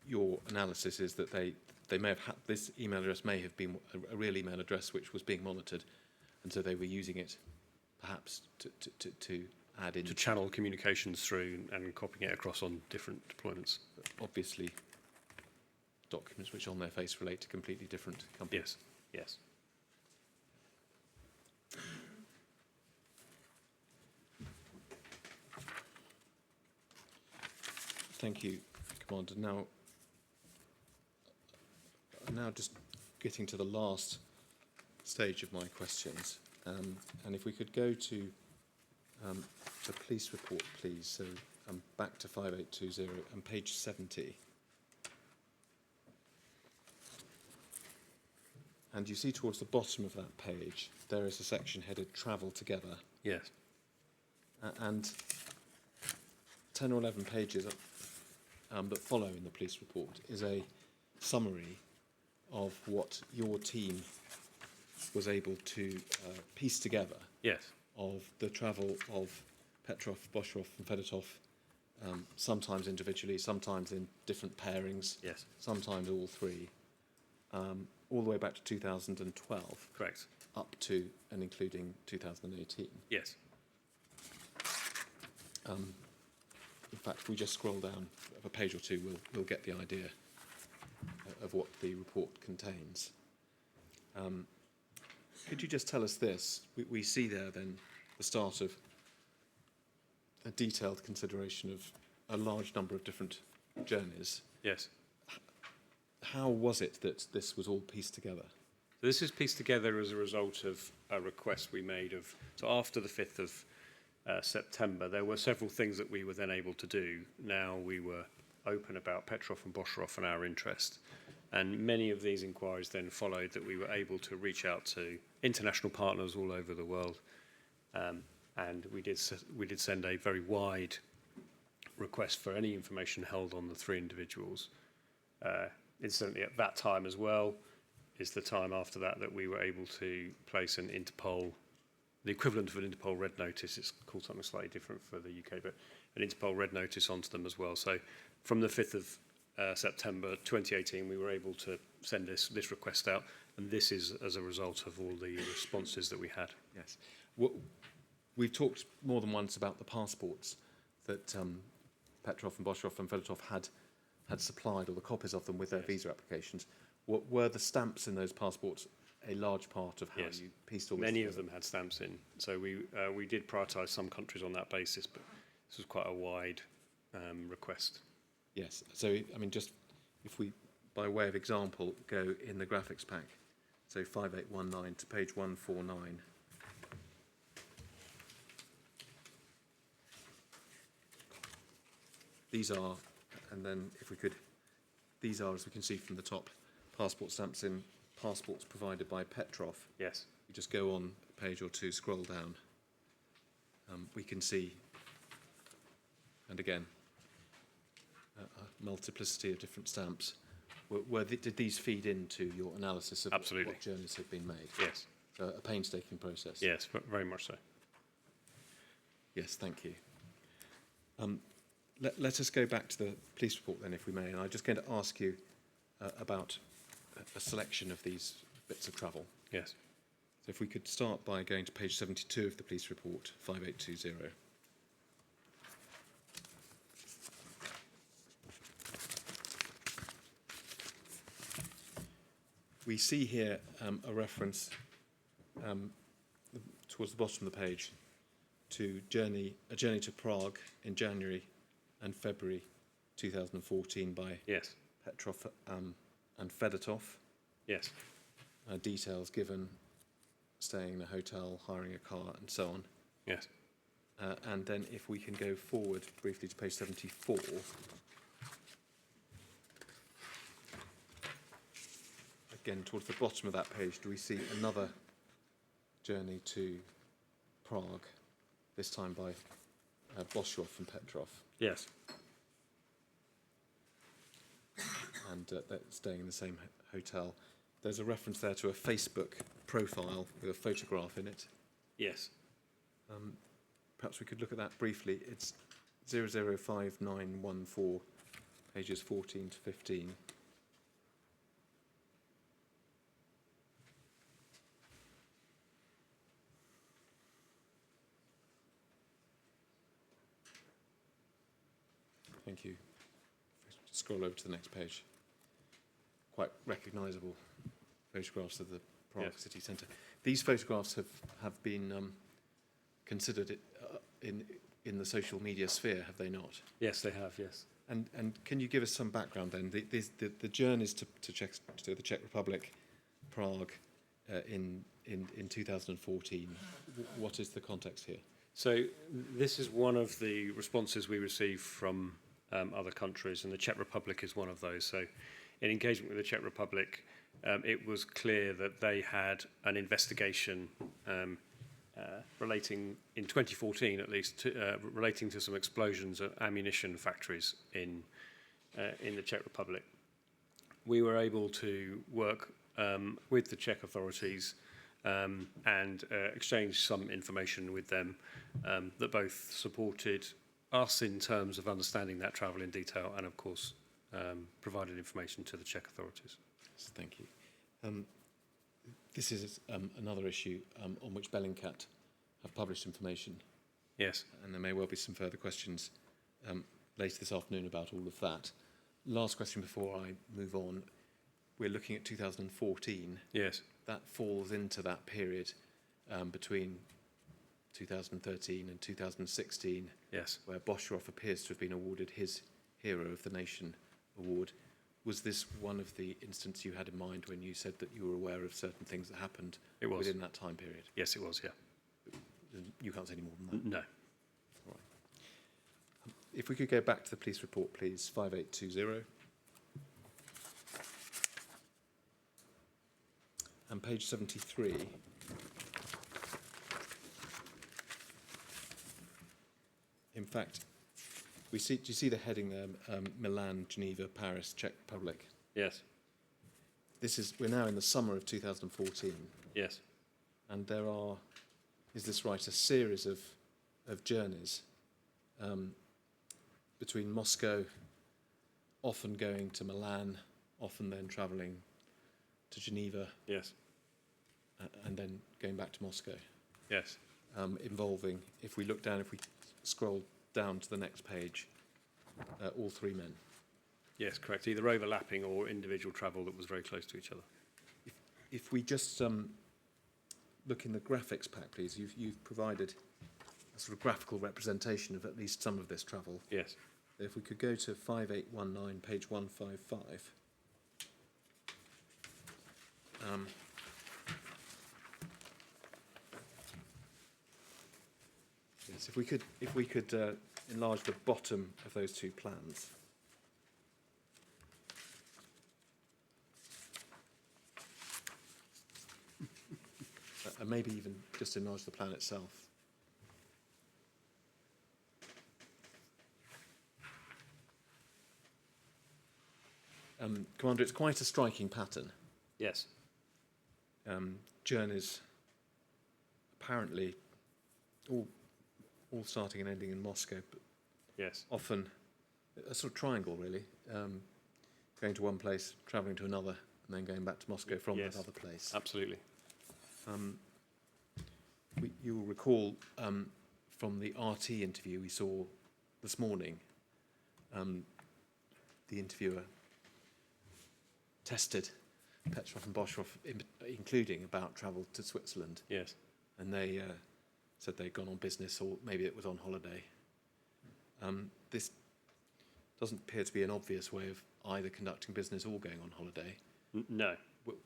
Your analysis is that they may have had, this email address may have been a real email address which was being monitored, and so they were using it perhaps to add in... To channel communications through and copying it across on different deployments. Obviously, documents which on their face relate to completely different companies. Yes, yes. Thank you, Commander. Now just getting to the last stage of my questions, and if we could go to the police report, please. So back to 5820 and page 70. And you see towards the bottom of that page, there is a section headed Travel Together. Yes. And 10 or 11 pages that follow in the police report is a summary of what your team was able to piece together. Yes. Of the travel of Petrov, Boshrov and Fedotov, sometimes individually, sometimes in different pairings, Yes. sometimes all three, all the way back to 2012. Correct. Up to and including 2018. Yes. In fact, if we just scroll down a page or two, we'll get the idea of what the report contains. Could you just tell us this? We see there then the start of a detailed consideration of a large number of different journeys. Yes. How was it that this was all pieced together? So this is pieced together as a result of a request we made of, so after the 5th of September, there were several things that we were then able to do. Now we were open about Petrov and Boshrov and our interest. And many of these inquiries then followed that we were able to reach out to international partners all over the world. And we did send a very wide request for any information held on the three individuals. Incidentally, at that time as well, is the time after that we were able to place an Interpol, the equivalent of an Interpol red notice. It's called something slightly different for the UK, but an Interpol red notice onto them as well. So from the 5th of September 2018, we were able to send this request out, and this is as a result of all the responses that we had. Yes. We've talked more than once about the passports that Petrov and Boshrov and Fedotov had supplied, or the copies of them with their visa applications. Were the stamps in those passports a large part of how you pieced all this Many together? of them had stamps in, so we did prioritise some countries on that basis, but this was quite a wide request. Yes. So, I mean, just if we, by way of example, go in the graphics pack, so 5819 to page 149. These are, and then if we could, these are, as we can see from the top, passport stamps in passports provided by Petrov. Yes. You just go on a page or two, scroll down. We can see, and again, a multiplicity of different stamps. Did these feed into your analysis of Absolutely. what journeys have been made? Yes. So a painstaking process. Yes, very much so. Yes, thank you. Let us go back to the police report then, if we may, and I'm just going to ask you about a selection of these bits of travel. Yes. So if we could start by going to page 72 of the police report, 5820. We see here a reference towards the bottom of the page to a journey to Prague in January and February 2014 by Yes. Petrov and Fedotov. Yes. Details given, staying in a hotel, hiring a car, and so on. Yes. And then if we can go forward briefly to page 74. Again, towards the bottom of that page, do we see another journey to Prague, this time by Boshoff and Petrov, Yes. and they're staying in the same hotel. There's a reference there to a Facebook profile with a photograph in it. Yes. Perhaps we could look at that briefly. It's 005914, pages 14 to 15. Thank you. Scroll over to the next page. Quite recognisable photographs of the Prague Yes. city centre. These photographs have been considered in the social media sphere, have they not? Yes, they have. Yes. And can you give us some background then? The journeys to the Czech Republic, Prague, in 2014. What is the context here? So this is one of the responses we receive from other countries, and the Czech Republic is one of those. So in engagement with the Czech Republic, it was clear that they had an investigation relating, in 2014 at least, relating to some explosions at ammunition factories in the Czech Republic. We were able to work with the Czech authorities and exchange some information with them that both supported us in terms of understanding that travel in detail and, of course, provided information to the Czech authorities. So thank you. This is another issue on which Bellingcat have published information, Yes. and there may well be some further questions later this afternoon about all of that. Last question before I move on. We're looking at 2014. Yes. That falls into that period between 2013 and 2016, Yes. where Boshoff appears to have been awarded his Hero of the Nation award. Was this one of the instances you had in mind when you said that you were aware of certain things that happened It was. within that time period? Yes, it was. Yeah. You can't say any more than that. No. All right. If we could go back to the police report, please, 5820. And page 73. In fact, do you see the heading there? Milan, Geneva, Paris, Czech Republic. Yes. We're now in the summer of 2014, Yes. and there is this right, a series of journeys between Moscow, often going to Milan, often then travelling to Geneva, Yes. and then going back to Moscow, Yes. involving, if we scroll down to the next page, all three men. Yes, correct. Either overlapping or individual travel that was very close to each other. If we just look in the graphics pack, please, you've provided a sort of graphical representation of at least some of this travel. Yes. If we could go to 5819, page 155. Yes, if we could enlarge the bottom of those two plans. And maybe even just enlarge the plan itself. Commander, it's quite a striking pattern. Yes. Journeys apparently all starting and ending in Moscow, but Yes. often a sort of triangle, really. Going to one place, travelling to another, and then going back to Moscow from Yes. that other place. Absolutely. You will recall from the RT interview we saw this morning, the interviewer tested Petrov and Boshoff, including about travel to Switzerland, Yes. and they said they'd gone on business, or maybe it was on holiday. This doesn't appear to be an obvious way of either conducting business or going on holiday. No,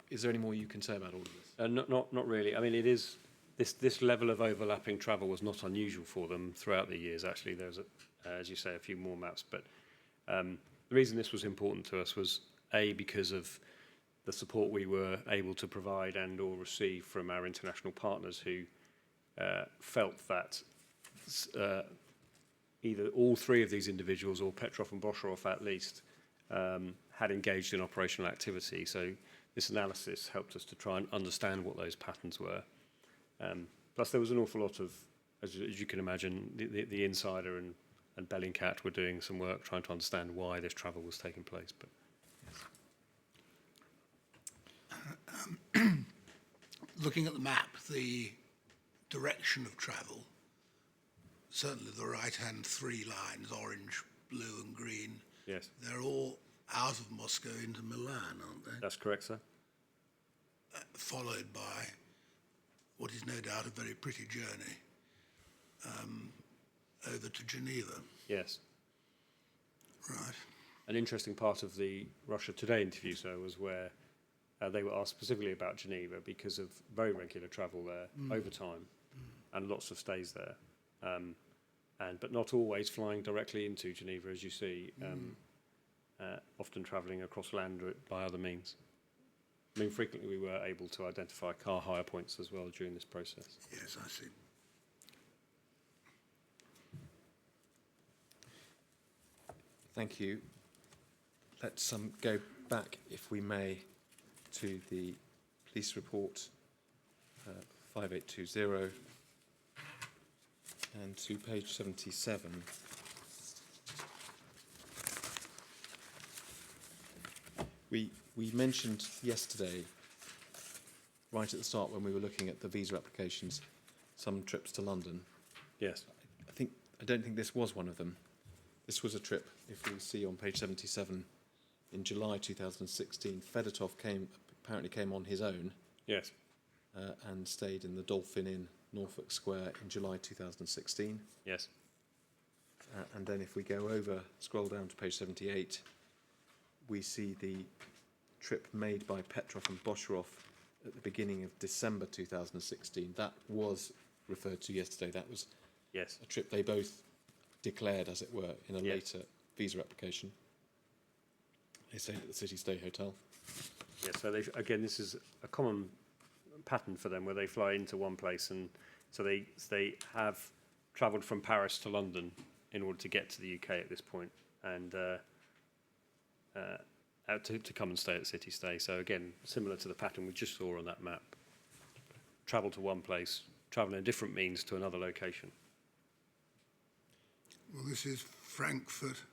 Is there any more you can say about all of this? not really. I mean, it is this level of overlapping travel was not unusual for them throughout the years. Actually, there's, as you say, a few more maps. But the reason this was important to us was because of the support we were able to provide and or receive from our international partners who felt that either all three of these individuals, or Petrov and Bosharov at least, had engaged in operational activity. So this analysis helped us to try and understand what those patterns were. Plus, there was an awful lot of, as you can imagine, the insider and Bellingcat were doing some work trying to understand why this travel was taking place. But Looking at the map, the direction of travel, certainly the right-hand three lines, orange, blue and green, yes, they're all out of Moscow into Milan, aren't they? that's correct, sir. Followed by what is no doubt a very pretty journey over to Geneva. Yes. Right. An interesting part of the Russia Today interview, sir, was where they were asked specifically about Geneva because of very regular travel there over time and lots of stays there. But not always flying directly into Geneva, as you see, often travelling across land by other means. I mean, frequently we were able to identify car hire points as well during this process. Yes, I see. Thank you. Let's go back, if we may, to the police report 5820 and to page 77. We mentioned yesterday, right at the start when we were looking at the visa applications, some trips to London. Yes. I don't think this was one of them. This was a trip, if we see on page 77, in July 2016. Fedotov apparently came on his own. Yes. And stayed in the Dolphin Inn, Norfolk Square, in July 2016. Yes. And then if we go over, scroll down to page 78, we see the trip made by Petrov and Bosharov at the beginning of December 2016. That was referred to yesterday. That was Yes. a trip they both declared, as it were, in a later visa application. They stayed at the City Stay Hotel. Yes. So again, this is a common pattern for them, where they fly into one place, and so they have travelled from Paris to London in order to get to the UK at this point, and to come and stay at City Stay. So again, similar to the pattern we just saw on that map. Travel to one place, travel in a different means to another location. Well, this is Frankfurt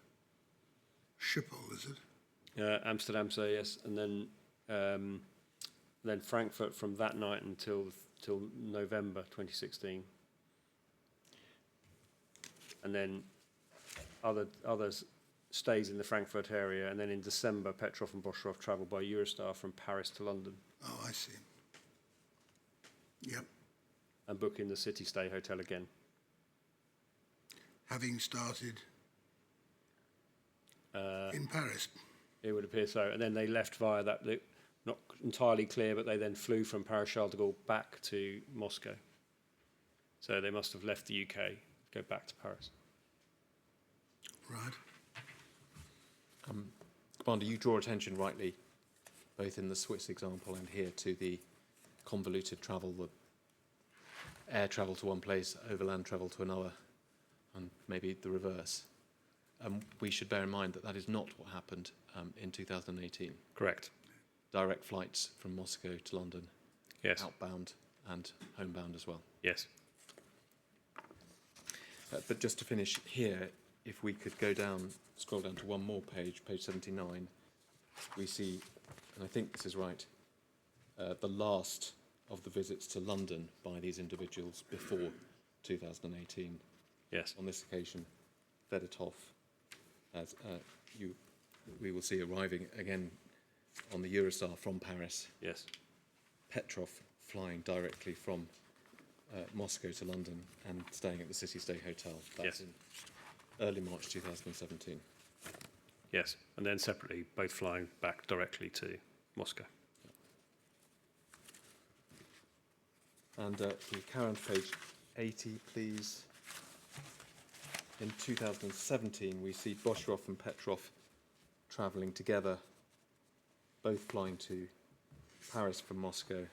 Schiphol, is it? Amsterdam, so yes, and then Frankfurt from that night till November 2016, and then others stays in the Frankfurt area, and then in December Petrov and Bosharov travelled by Eurostar from Paris to London. Oh, I see. Yep. And book in the City Stay Hotel again. Having started in Paris. It would appear so, and then they left via that. Not entirely clear, but they then flew from Paris Charles de Gaulle back to Moscow. So they must have left the UK, go back to Paris. Right. Commander, you draw attention rightly, both in the Swiss example and here, to the convoluted travel, the air travel to one place, overland travel to another, and maybe the reverse. We should bear in mind that is not what happened in 2018. Correct. Direct flights from Moscow to London, Yes. outbound and homebound as well. Yes. But just to finish here, if we could scroll down to one more page, page 79, we see, and I think this is right, the last of the visits to London by these individuals before 2018. Yes. On this occasion, Fedotov, as we will see, arriving again on the Eurostar from Paris. Yes. Petrov flying directly from Moscow to London and staying at the City Stay Hotel. That's Yes. in early March 2017. Yes, and then separately, both flying back directly to Moscow. And if you carry on to page 80, please. In 2017, we see Boshrov and Petrov travelling together, both flying to Paris from Moscow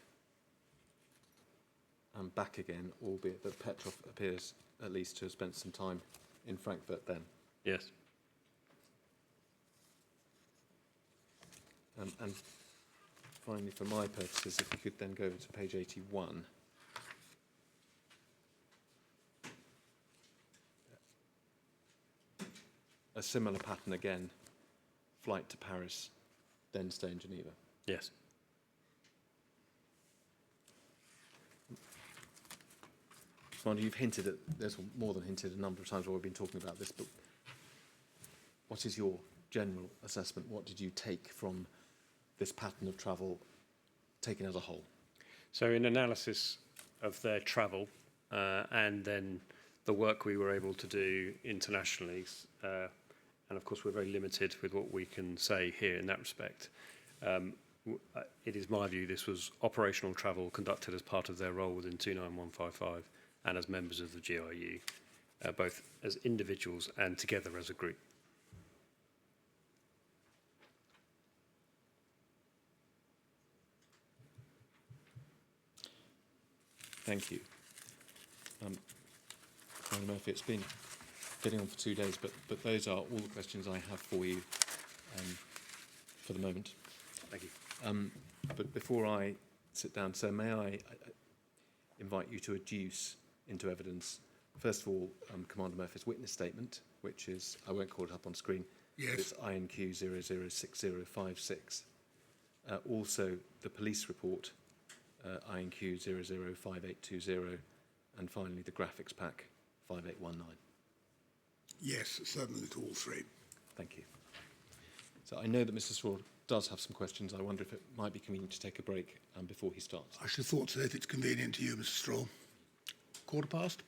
and back again, albeit that Petrov appears at least to have spent some time in Frankfurt then. Yes. And finally, for my purposes, if we could then go over to page 81. A similar pattern again, flight to Paris, then stay in Geneva. Yes. Commander, you've hinted at, there's more than hinted a number of times while we've been talking about this, but what is your general assessment? What did you take from this pattern of travel taken as a whole? So in analysis of their travel and then the work we were able to do internationally, and of course we're very limited with what we can say here in that respect, it is my view this was operational travel conducted as part of their role within 29155 and as members of the GIU, both as individuals and together as a group. Thank you. Commander Murphy, it's been getting on for 2 days, but those are all the questions I have for you for the moment. Thank you. But before I sit down, sir, may I invite you to adduce into evidence, first of all, Commander Murphy's witness statement, which is, I won't call it up on screen, Yes. but it's INQ 006056. Also, the police report, INQ 005820, and finally the graphics pack 5819. Yes, certainly to all three. Thank you. So I know that Mr. Straw does have some questions. I wonder if it might be convenient to take a break before he starts. I should have thought so if it's convenient to you, Mr. Straw. 1:15?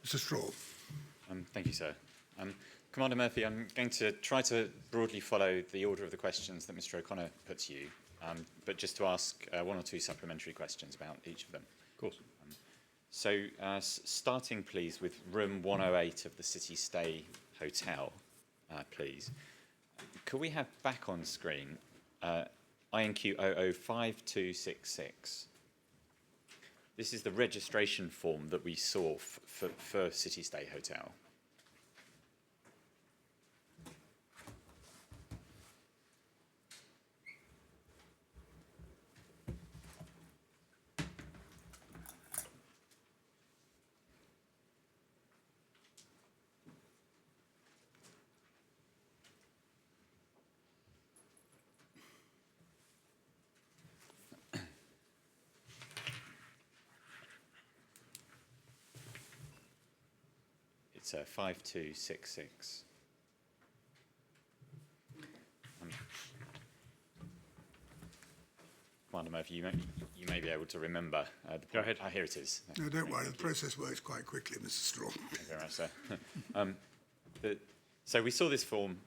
Mr. Straw. Thank you, sir. Commander Murphy, I'm going to try to broadly follow the order of the questions that Mr. O'Connor put to you, but just to ask one or two supplementary questions about each of them. Of course. So, starting, please, with room 108 of the City Stay Hotel, please. Could we have back on screen INQ 005266? This is the registration form that we saw for City Stay Hotel. It's 5266. Commander Murphy, you may be able to remember. Go ahead. Here it is. No, don't worry. The process works quite quickly, Mr. Straw. Thank you very much, sir. So we saw this form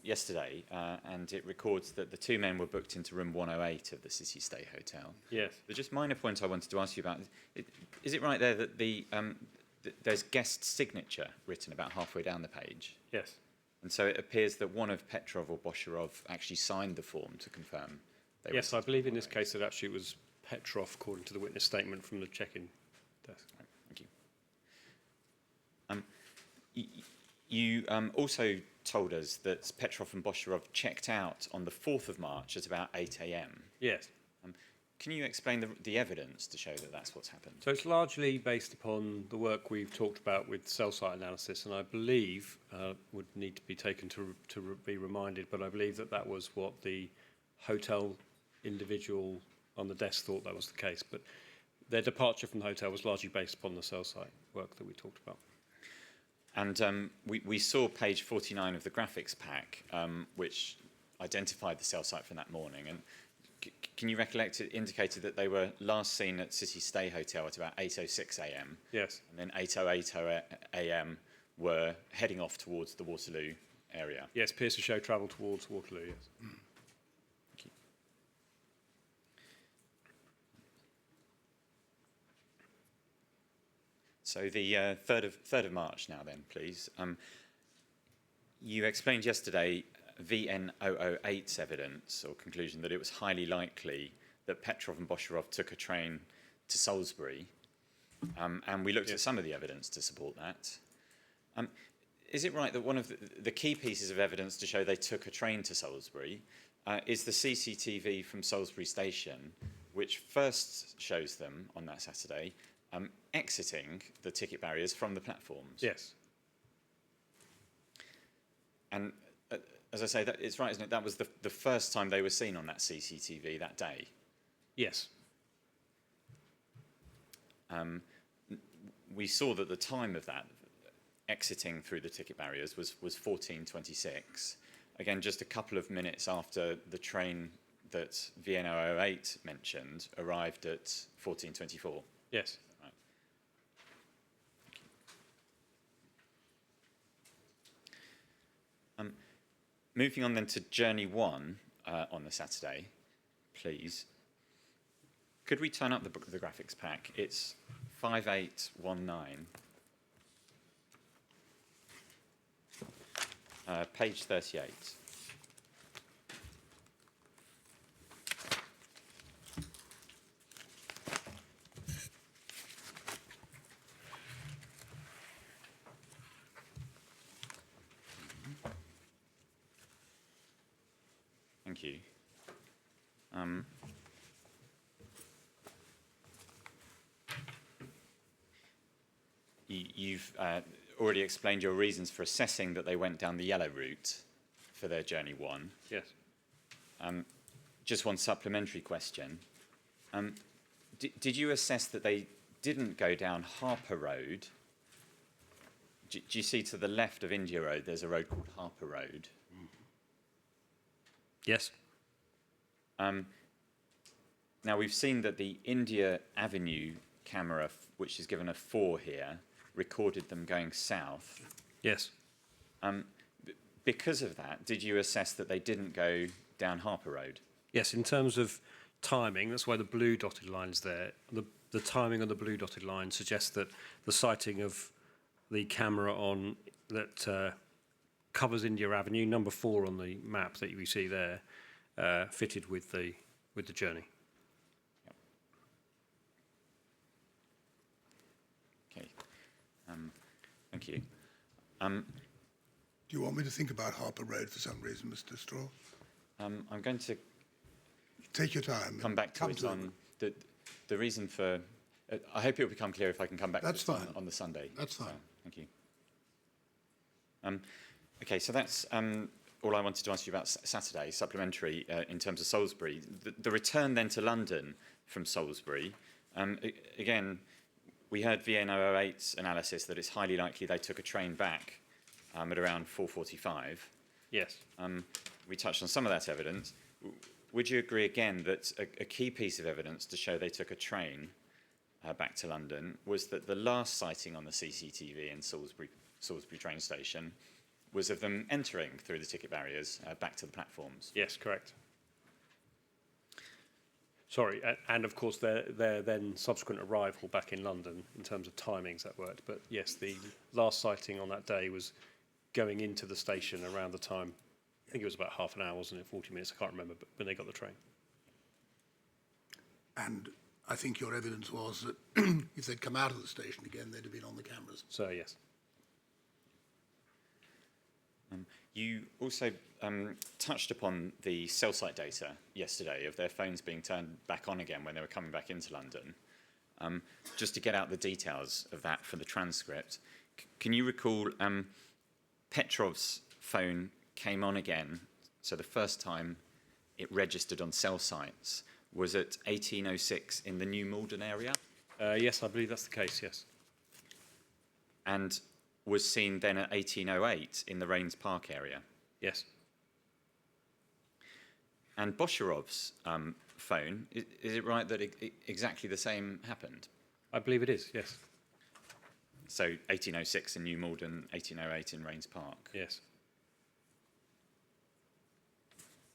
yesterday, and it records that the two men were booked into room 108 of the City Stay Hotel. Yes. The just minor point I wanted to ask you about, is it right there that there's guest signature written about halfway down the page? Yes. And so it appears that one of Petrov or Bosharov actually signed the form to confirm they Yes, were. I believe in this case that actually it was Petrov, according to the witness statement from the check-in desk. Right, thank you. You also told us that Petrov and Bosharov checked out on the 4th of March at about 8 a.m. Yes. Can you explain the evidence to show that that's what's happened? So it's largely based upon the work we've talked about with cell site analysis, and I believe would need to be taken to be reminded, but I believe that was what the hotel individual on the desk thought that was the case. But their departure from the hotel was largely based upon the cell site work that we talked about. And we saw page 49 of the graphics pack, which identified the cell site from that morning. And can you recollect it indicated that they were last seen at City Stay Hotel at about 8:06 a.m. Yes. And then 8:08 a.m. were heading off towards the Waterloo area. Yes, appears to show travel towards Waterloo, yes. Thank you. So the 3rd of March now then, please. You explained yesterday VN008's evidence or conclusion that it was highly likely that Petrov and Bosharov took a train to Salisbury, and we looked at some of the evidence to support that. Is it right that one of the key pieces of evidence to show they took a train to Salisbury is the CCTV from Salisbury Station, which first shows them on that Saturday exiting the ticket barriers from the platforms? Yes. And as I say, it's right, isn't it? That was the first time they were seen on that CCTV that day. Yes. We saw that the time of that exiting through the ticket barriers was 14:26. Again, just a couple of minutes after the train that VN008 mentioned arrived at 14:24. Yes. Right. Moving on then to Journey 1 on the Saturday, please. Could we turn up the graphics pack? It's 5819. Page 38. Thank you. You've already explained your reasons for assessing that they went down the yellow route for their Journey 1. Yes. Just one supplementary question. Did you assess that they didn't go down Harper Road? Do you see to the left of India Road, there's a road called Harper Road? Yes. Now, we've seen that the India Avenue camera, which is given a 4 here, recorded them going south. Yes. Because of that, did you assess that they didn't go down Harper Road? Yes, in terms of timing, that's why the blue dotted line is there. The timing on the blue dotted line suggests that the sighting of the camera on that covers India Avenue, number 4 on the map that we see there, fitted with the journey. Okay. Thank you. Do you want me to think about Harper Road for some reason, Mr. Straw? I'm going to Take your time. come back to it on the reason for. I hope it will become clear if I can come back That's to it fine. on the Sunday. That's fine. So, thank you. Okay, so that's all I wanted to ask you about Saturday, supplementary in terms of Salisbury. The return then to London from Salisbury, again, we heard VN008's analysis that it's highly likely they took a train back at around 4:45. Yes. We touched on some of that evidence. Would you agree again that a key piece of evidence to show they took a train back to London was that the last sighting on the CCTV in Salisbury train station was of them entering through the ticket barriers back to the platforms? Yes, correct. Sorry, and of course their then subsequent arrival back in London in terms of timings that worked. But yes, the last sighting on that day was going into the station around the time, I think it was about half an hour, wasn't it? 40 minutes, I can't remember, but when they got the train. And I think your evidence was that if they'd come out of the station again, they'd have been on the cameras. So yes. You also touched upon the cell site data yesterday of their phones being turned back on again when they were coming back into London. Just to get out the details of that for the transcript, can you recall Petrov's phone came on again, so the first time it registered on cell sites was at 1806 in the New Malden area? Yes, I believe that's the case, yes. And was seen then at 1808 in the Rains Park area? Yes. And Bosherov's phone, is it right that exactly the same happened? I believe it is, yes. So 1806 in New Malden, 1808 in Rains Park? Yes.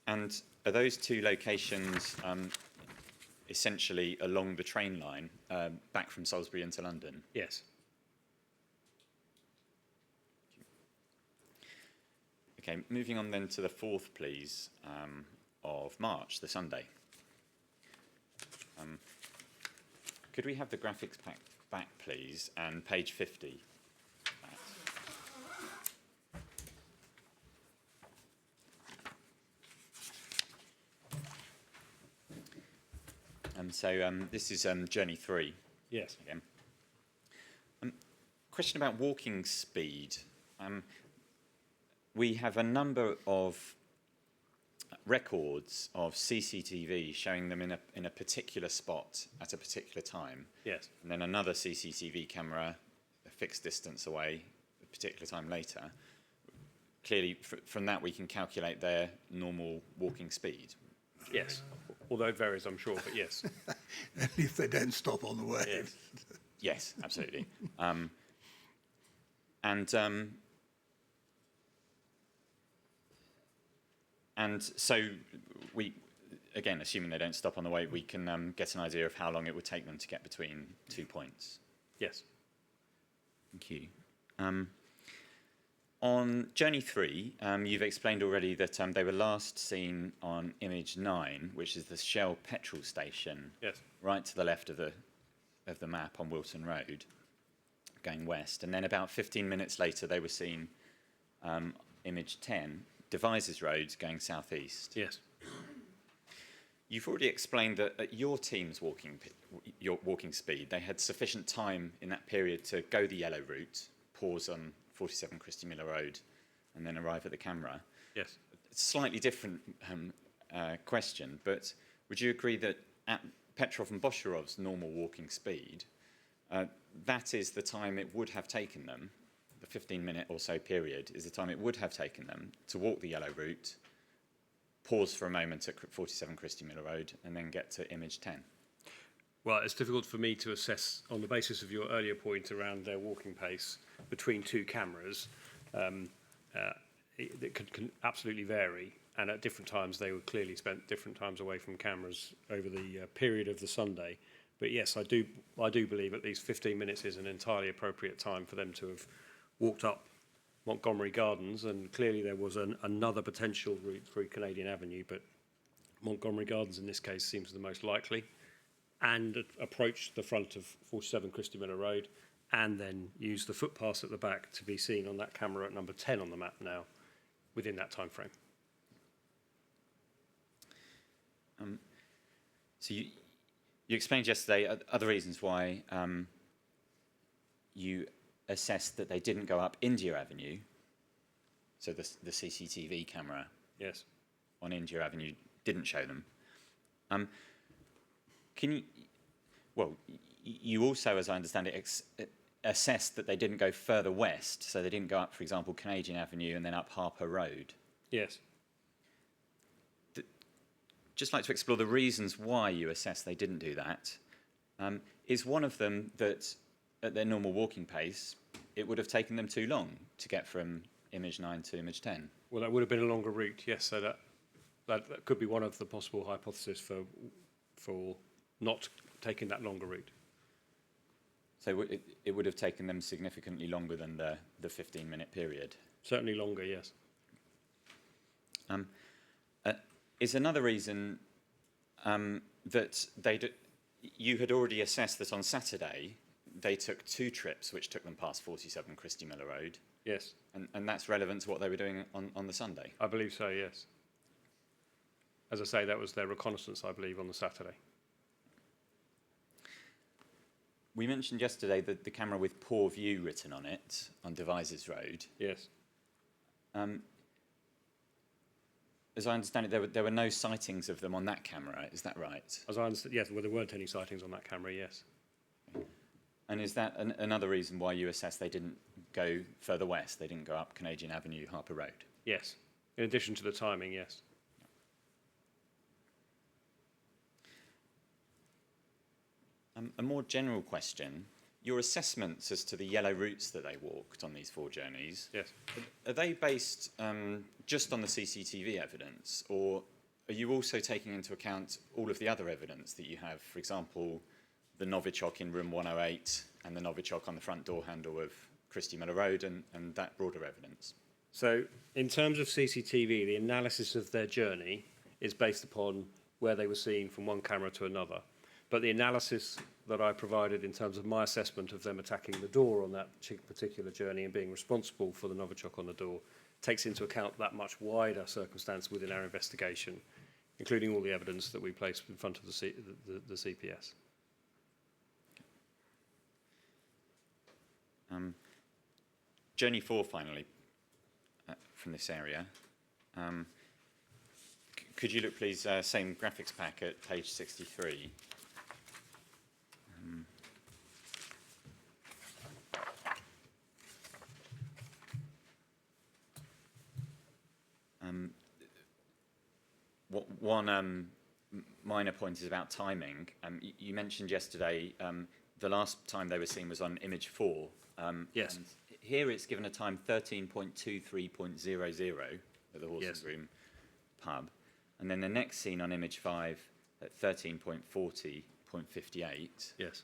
And are those two locations essentially along the train line back from Salisbury into London? Yes. Okay, moving on then to the 4th, please, of March, the Sunday. Could we have the graphics back, please, and page 50? This is Journey 3. Yes. Again. Question about walking speed. We have a number of records of CCTV showing them in a particular spot at a particular time. Yes. And then another CCTV camera a fixed distance away a particular time later. Clearly, from that we can calculate their normal walking speed. Yes. Although it varies, I'm sure, but yes. If they don't stop on the way. Yes. Yes, absolutely. And so we, again, assuming they don't stop on the way, we can get an idea of how long it would take them to get between 2 points. Yes. Thank you. On Journey 3, you've explained already that they were last seen on image 9, which is the Shell petrol station, Yes. right to the left of the map on Wilton Road, going west. And then about 15 minutes later, they were seen, image 10, Devizes Road, going southeast. Yes. You've already explained that at your team's your walking speed, they had sufficient time in that period to go the yellow route, pause on 47 Christie Miller Road, and then arrive at the camera. Yes. It's a slightly different question, but would you agree that at Petrov and Bosherov's normal walking speed, that is the time it would have taken them, the 15-minute or so period is the time it would have taken them to walk the yellow route, pause for a moment at 47 Christie Miller Road, and then get to image 10? Well, it's difficult for me to assess on the basis of your earlier point around their walking pace between two cameras. It can absolutely vary, and at different times they were clearly spent different times away from cameras over the period of the Sunday. But yes, I do believe at least 15 minutes is an entirely appropriate time for them to have walked up Montgomery Gardens, and clearly there was another potential route through Canadian Avenue, but Montgomery Gardens in this case seems the most likely, and approached the front of 47 Christy Miller Road, and then used the footpath at the back to be seen on that camera at number 10 on the map now, within that time frame. So you explained yesterday other reasons why you assessed that they didn't go up India Avenue, so the CCTV camera Yes. on India Avenue didn't show them. You also, as I understand it, assessed that they didn't go further west, so they didn't go up, for example, Canadian Avenue and then up Harper Road. Yes. Just like to explore the reasons why you assessed they didn't do that. Is one of them that at their normal walking pace, it would have taken them too long to get from image 9 to image 10? Well, that would have been a longer route, yes. So that could be one of the possible hypotheses for not taking that longer route. So it would have taken them significantly longer than the 15-minute period? Certainly longer, yes. Is another reason that you had already assessed that on Saturday they took 2 trips which took them past 47 Christy Miller Road? Yes. And that's relevant to what they were doing on the Sunday? I believe so, yes. As I say, that was their reconnaissance, I believe, on the Saturday. We mentioned yesterday the camera with poor view written on it on Devizes Road. Yes. As I understand it, there were no sightings of them on that camera. Is that right? As I understand, yes, well, there weren't any sightings on that camera, yes. And is that another reason why you assessed they didn't go further west? They didn't go up Canadian Avenue, Harper Road? Yes. In addition to the timing, yes. A more general question. Your assessments as to the yellow routes that they walked on these 4 journeys, Yes. are they based just on the CCTV evidence, or are you also taking into account all of the other evidence that you have? For example, the Novichok in room 108 and the Novichok on the front door handle of Christy Miller Road and that broader evidence? So, in terms of CCTV, the analysis of their journey is based upon where they were seen from one camera to another. But the analysis that I provided in terms of my assessment of them attacking the door on that particular journey and being responsible for the Novichok on the door takes into account that much wider circumstance within our investigation, including all the evidence that we placed in front of the CPS. Journey 4, finally, from this area. Could you look, please, same graphics pack at page 63. One minor point is about timing. You mentioned yesterday the last time they were seen was on image 4. Yes. And here it's given a time 13.23.00 at the Horse and Groom pub. And then the next scene on image 5 at 13.40.58. Yes.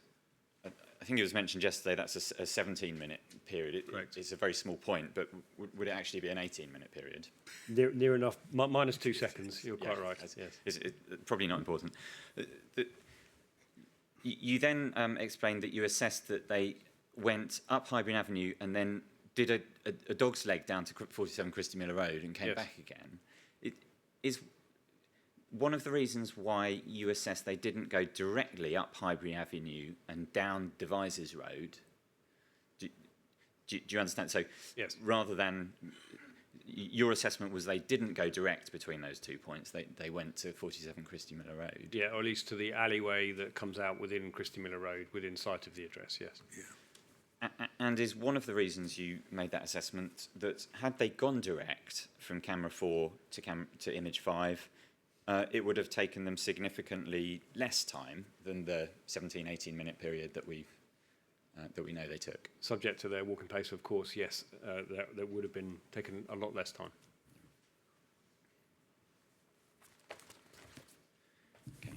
I think it was mentioned yesterday that's a 17-minute period. Correct. It's a very small point, but would it actually be an 18-minute period? Near enough. Minus 2 seconds. You're quite right. Yes. It's probably not important. You then explained that you assessed that they went up Highbury Avenue and then did a dog's leg down to 47 Christy Miller Road and came back again. It is one of the reasons why you assessed they didn't go directly up Highbury Avenue and down Devizes Road. Do you understand? So Yes. rather than your assessment was they didn't go direct between those 2 points. They went to 47 Christy Miller Road. Yeah, or at least to the alleyway that comes out within Christy Miller Road, within sight of the address, yes. And is one of the reasons you made that assessment that had they gone direct from camera 4 to image 5, it would have taken them significantly less time than the 17, 18-minute period that we know they took. Subject to their walking pace, of course, yes, that would have been taken a lot less time. Okay.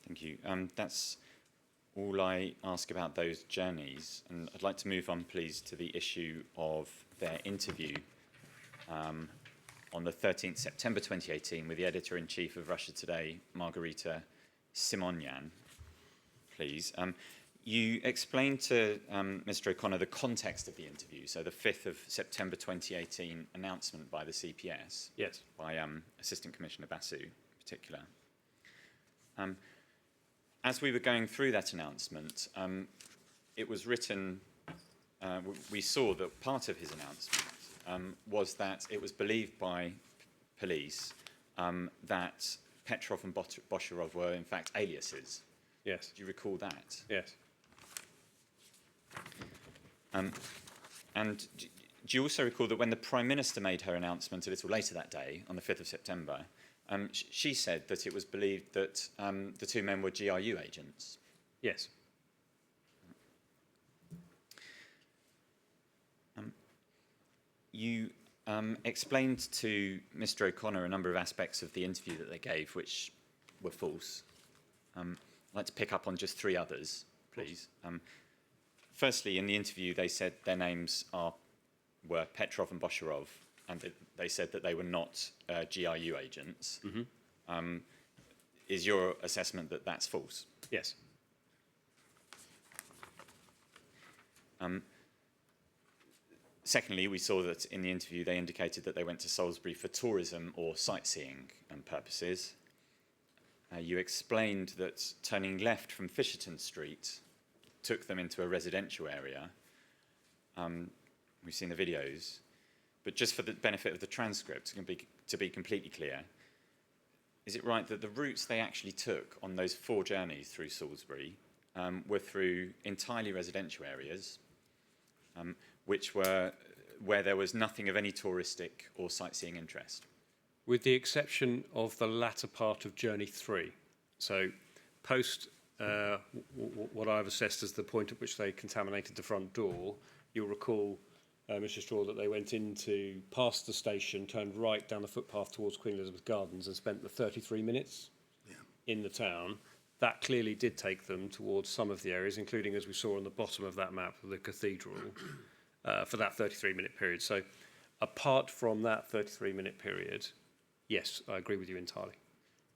Thank you. That's all I ask about those journeys, and I'd like to move on, please, to the issue of their interview on the 13th September 2018 with the editor-in-chief of Russia Today, Margarita Simonyan, please. You explained to Mr. O'Connor the context of the interview, so the 5th of September 2018 announcement by the CPS, Yes. by Assistant Commissioner Basu in particular. As we were going through that announcement, it was written, we saw that part of his announcement was that it was believed by police that Petrov and Bosharov were in fact aliases. Yes. Do you recall that? Yes. And do you also recall that when the Prime Minister made her announcement a little later that day, on the 5th of September, she said that it was believed that the two men were GRU agents? Yes. You explained to Mr. O'Connor a number of aspects of the interview that they gave which were false. I'd like to pick up on just 3 others, please. Firstly, in the interview, they said their names were Petrov and Bosharov, and they said that they were not GRU agents. Mm-hmm. Is your assessment that that's false? Yes. Secondly, we saw that in the interview they indicated that they went to Salisbury for tourism or sightseeing purposes. You explained that turning left from Fisherton Street took them into a residential area. We've seen the videos. But just for the benefit of the transcript, to be completely clear, is it right that the routes they actually took on those 4 journeys through Salisbury were through entirely residential areas, which were where there was nothing of any touristic or sightseeing interest? With the exception of the latter part of Journey 3. So post what I've assessed as the point at which they contaminated the front door, you'll recall, Mr. Straw, that they went past the station, turned right down the footpath towards Queen Elizabeth Gardens and spent the 33 minutes in the town. That clearly did take them towards some of the areas, including, as we saw on the bottom of that map, the cathedral, for that 33-minute period. So apart from that 33-minute period, yes, I agree with you entirely.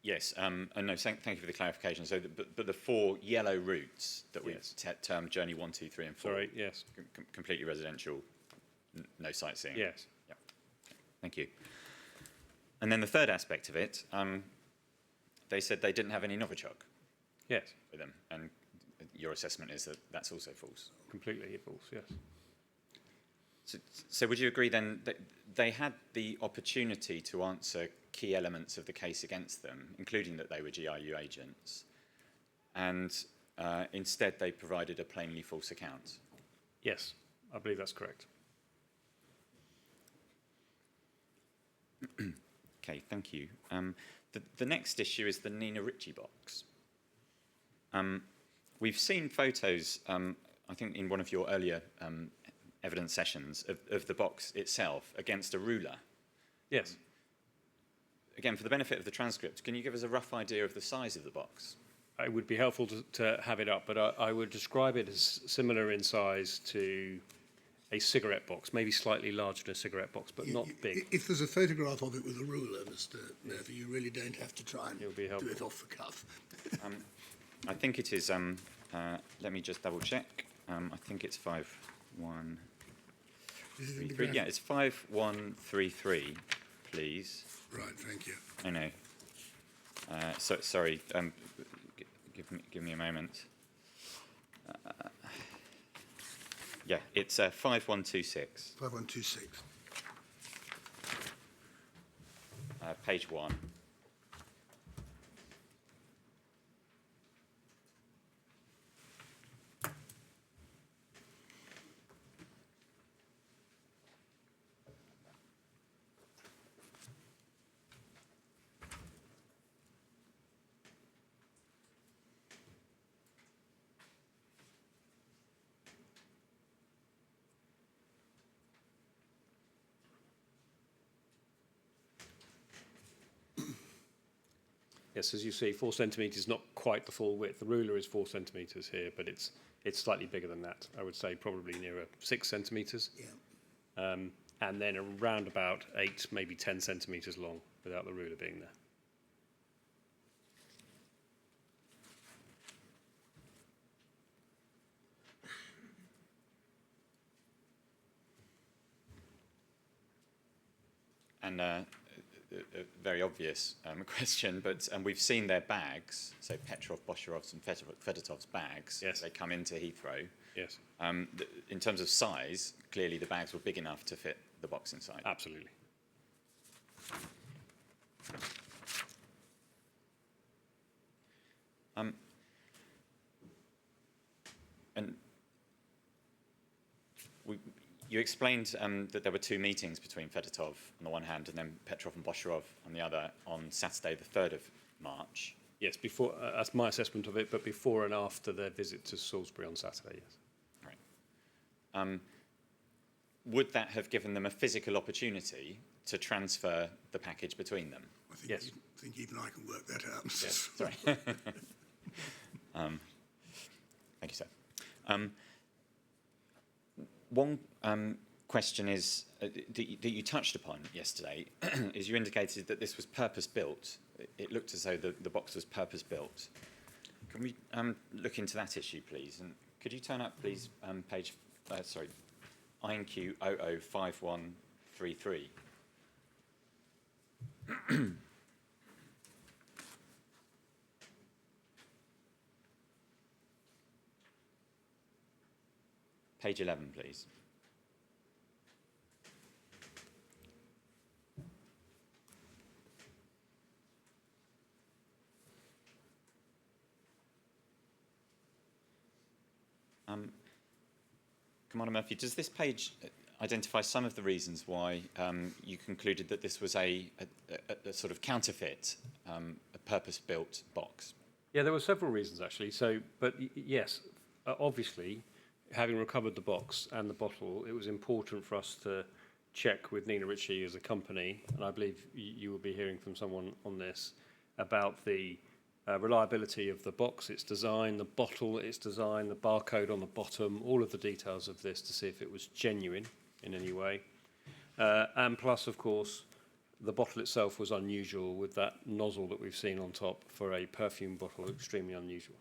Yes, and no, thank you for the clarification. So, but the 4 yellow routes that we termed Journey 1, 2, 3 and 4, Sorry, yes. Completely residential, no sightseeing? Yes. Yeah. Thank you. And then the third aspect of it, they said they didn't have any Novichok Yes. with them, and your assessment is that that's also false? Completely false, yes. So would you agree then that they had the opportunity to answer key elements of the case against them, including that they were GRU agents, and instead they provided a plainly false account? Yes, I believe that's correct. Okay, thank you. The next issue is the Nina Ritchie box. We've seen photos, I think in one of your earlier evidence sessions, of the box itself against a ruler. Yes. Again, for the benefit of the transcript, can you give us a rough idea of the size of the box? It would be helpful to have it up, but I would describe it as similar in size to a cigarette box, maybe slightly larger than a cigarette box, but not big. If there's a photograph of it with a ruler, Mr. Murphy, you really don't have to try and It'll be do helpful. it off the cuff. I think it is, let me just double check. I think it's 5133. Yeah, it's 5133, please. Right, thank you. I know. Sorry, give me a moment. Yeah, it's 5126. 5126. page 1. Yes, as you see, 4 centimetres is not quite the full width. The ruler is 4 centimetres here, but it's slightly bigger than that. I would say probably nearer 6 centimetres. Yeah. And then around about 8, maybe 10 centimetres long without the ruler being there. And a very obvious question, but we've seen their bags, so Petrov, Boshorov's and Fedotov's bags. Yes. They come into Heathrow. Yes, In terms of size, clearly the bags were big enough to fit the box inside. absolutely. And you explained that there were 2 meetings between Fedotov on the one hand and then Petrov and Bosharov on the other on Saturday, the 3rd of March. Yes, before that's my assessment of it, but before and after their visit to Salisbury on Saturday, yes. Right. Would that have given them a physical opportunity to transfer the package between them? I think, Yes. I think even I can work that out. Yes, sorry. Thank you, sir. One question is that you touched upon yesterday is you indicated that this was purpose-built. It looked as though the box was purpose-built. Can we look into that issue, please? And could you turn up, please, page, INQ 005133. Page 11, please. Commander Murphy, does this page identify some of the reasons why you concluded that this was a sort of counterfeit, a purpose-built box? Yeah, there were several reasons actually. So, but yes, obviously, having recovered the box and the bottle, it was important for us to check with Nina Ritchie as a company, and I believe you will be hearing from someone on this, about the reliability of the box, its design, the bottle, its design, the barcode on the bottom, all of the details of this to see if it was genuine in any way. And plus, of course, the bottle itself was unusual with that nozzle that we've seen on top for a perfume bottle, extremely unusual.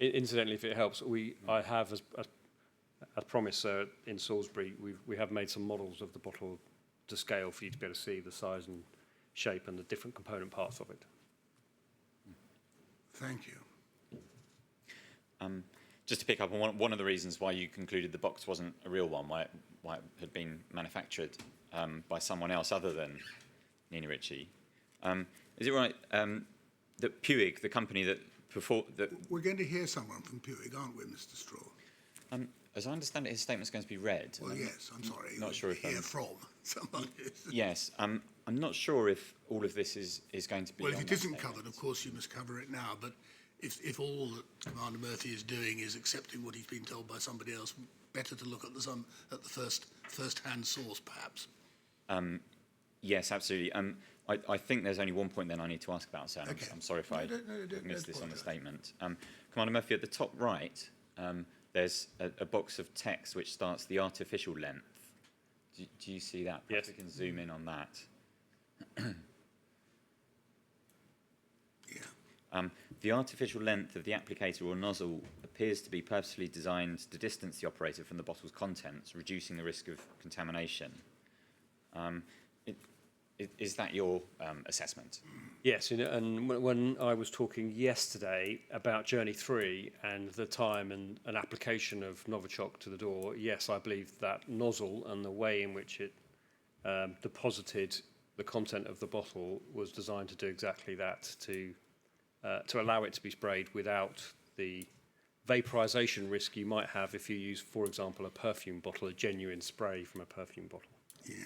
Incidentally, if it helps, I have, as promised, in Salisbury, we have made some models of the bottle to scale for you to be able to see the size and shape and the different component parts of it. Thank you. Just to pick up on one of the reasons why you concluded the box wasn't a real one, why it had been manufactured by someone else other than Nina Ritchie. Is it right that Puig, the company that We're going to hear someone from Puig, aren't we, Mr. Straw? as I understand it, his statement's going to be read. Well, yes, I'm sorry. Not sure if hear from someone. Yes, I'm not sure if all of this is going to be. Well, if on it that isn't statement. covered, of course you must cover it now. But if all that Commander Murphy is doing is accepting what he's been told by somebody else, better to look at the first-hand source, perhaps. Yes, absolutely. I think there's only one point then I need to ask about, sir. Okay. I'm sorry if I don't missed this on the apologise. statement. Commander Murphy, at the top right, there's a box of text which starts the artificial length. Do you see that? Perhaps Yes. we can zoom in on that. Yeah. The artificial length of the applicator or nozzle appears to be purposely designed to distance the operator from the bottle's contents, reducing the risk of contamination. Is that your assessment? Yes, and when I was talking yesterday about Journey 3 and the time and an application of Novichok to the door, yes, I believe that nozzle and the way in which it deposited the content of the bottle was designed to do exactly that, to allow it to be sprayed without the vaporization risk you might have if you use, for example, a perfume bottle, a genuine spray from a perfume bottle. Yeah.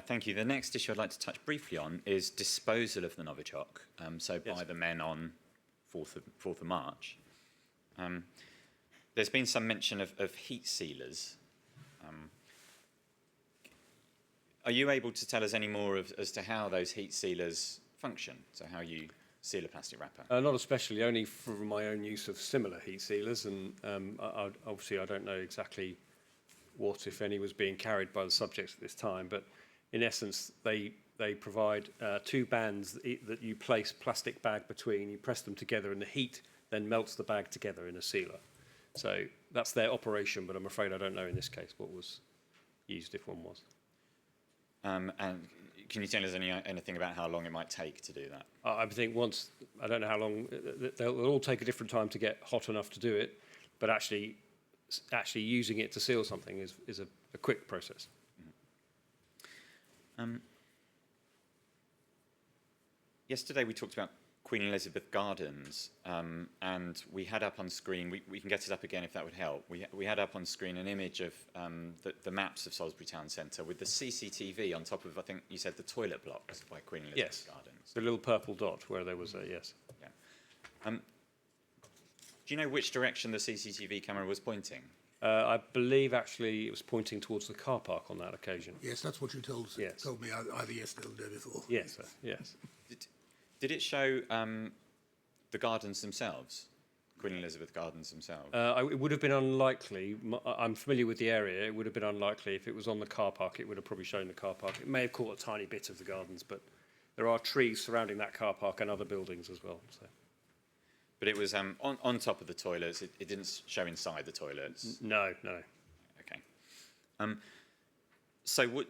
Thank you. The next issue I'd like to touch briefly on is disposal of the Novichok, so Yes. by the men on 4th of March. There's been some mention of heat sealers. Are you able to tell us any more as to how those heat sealers function, so how you seal a plastic wrapper? Not especially, only from my own use of similar heat sealers, and obviously I don't know exactly what, if any, was being carried by the subjects at this time, but in essence they provide two bands that you place plastic bag between, you press them together, and the heat then melts the bag together in a sealer. So that's their operation, but I'm afraid I don't know in this case what was used, if one was. And can you tell us anything about how long it might take to do that? I think once, I don't know how long, they'll all take a different time to get hot enough to do it, but actually using it to seal something is a quick process. Yesterday we talked about Queen Elizabeth Gardens, and we had up on screen, we can get it up again if that would help, we had up on screen an image of the maps of Salisbury Town Centre with the CCTV on top of, I think you said, the toilet blocks by Queen Elizabeth Gardens. The little purple dot where there was a, yes. Yeah. Do you know which direction the CCTV camera was pointing? I believe actually it was pointing towards the car park on that occasion. Yes, that's what you told me either yesterday or the day before. Yes, sir, yes. Did it show the gardens themselves, Queen Elizabeth Gardens themselves? It would have been unlikely. I'm familiar with the area. It would have been unlikely if it was on the car park. It would have probably shown the car park. It may have caught a tiny bit of the gardens, but there are trees surrounding that car park and other buildings as well. So. But it was on top of the toilets. It didn't show inside the toilets. No. Okay. So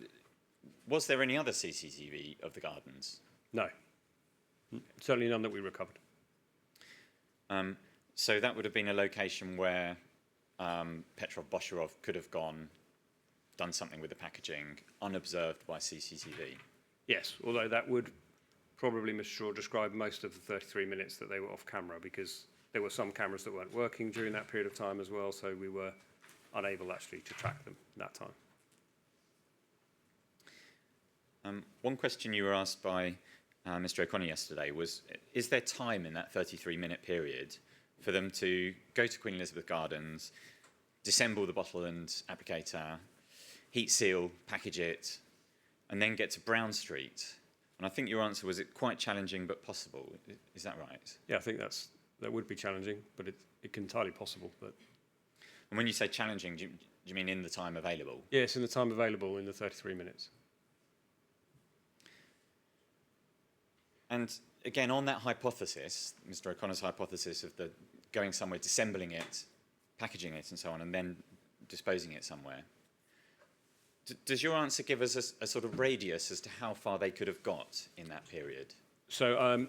was there any other CCTV of the gardens? No. Certainly none that we recovered. So that would have been a location where Petrov Bosharov could have done something with the packaging unobserved by CCTV. Yes, although that would probably, Mr. Shaw, describe most of the 33 minutes that they were off camera, because there were some cameras that weren't working during that period of time as well, so we were unable actually to track them at that time. One question you were asked by Mr. O'Connor yesterday was, is there time in that 33-minute period for them to go to Queen Elizabeth Gardens, disassemble the bottle and applicator, heat seal, package it, and then get to Brown Street? And I think your answer was quite challenging but possible. Is that right? Yeah, I think that would be challenging, but it's entirely possible. But and when you say challenging, do you mean in the time available? yes, in the time available in the 33 minutes. And again, on that hypothesis, Mr. O'Connor's hypothesis of the going somewhere, disassembling it, packaging it and so on, and then disposing it somewhere, does your answer give us a sort of radius as to how far they could have got in that period? So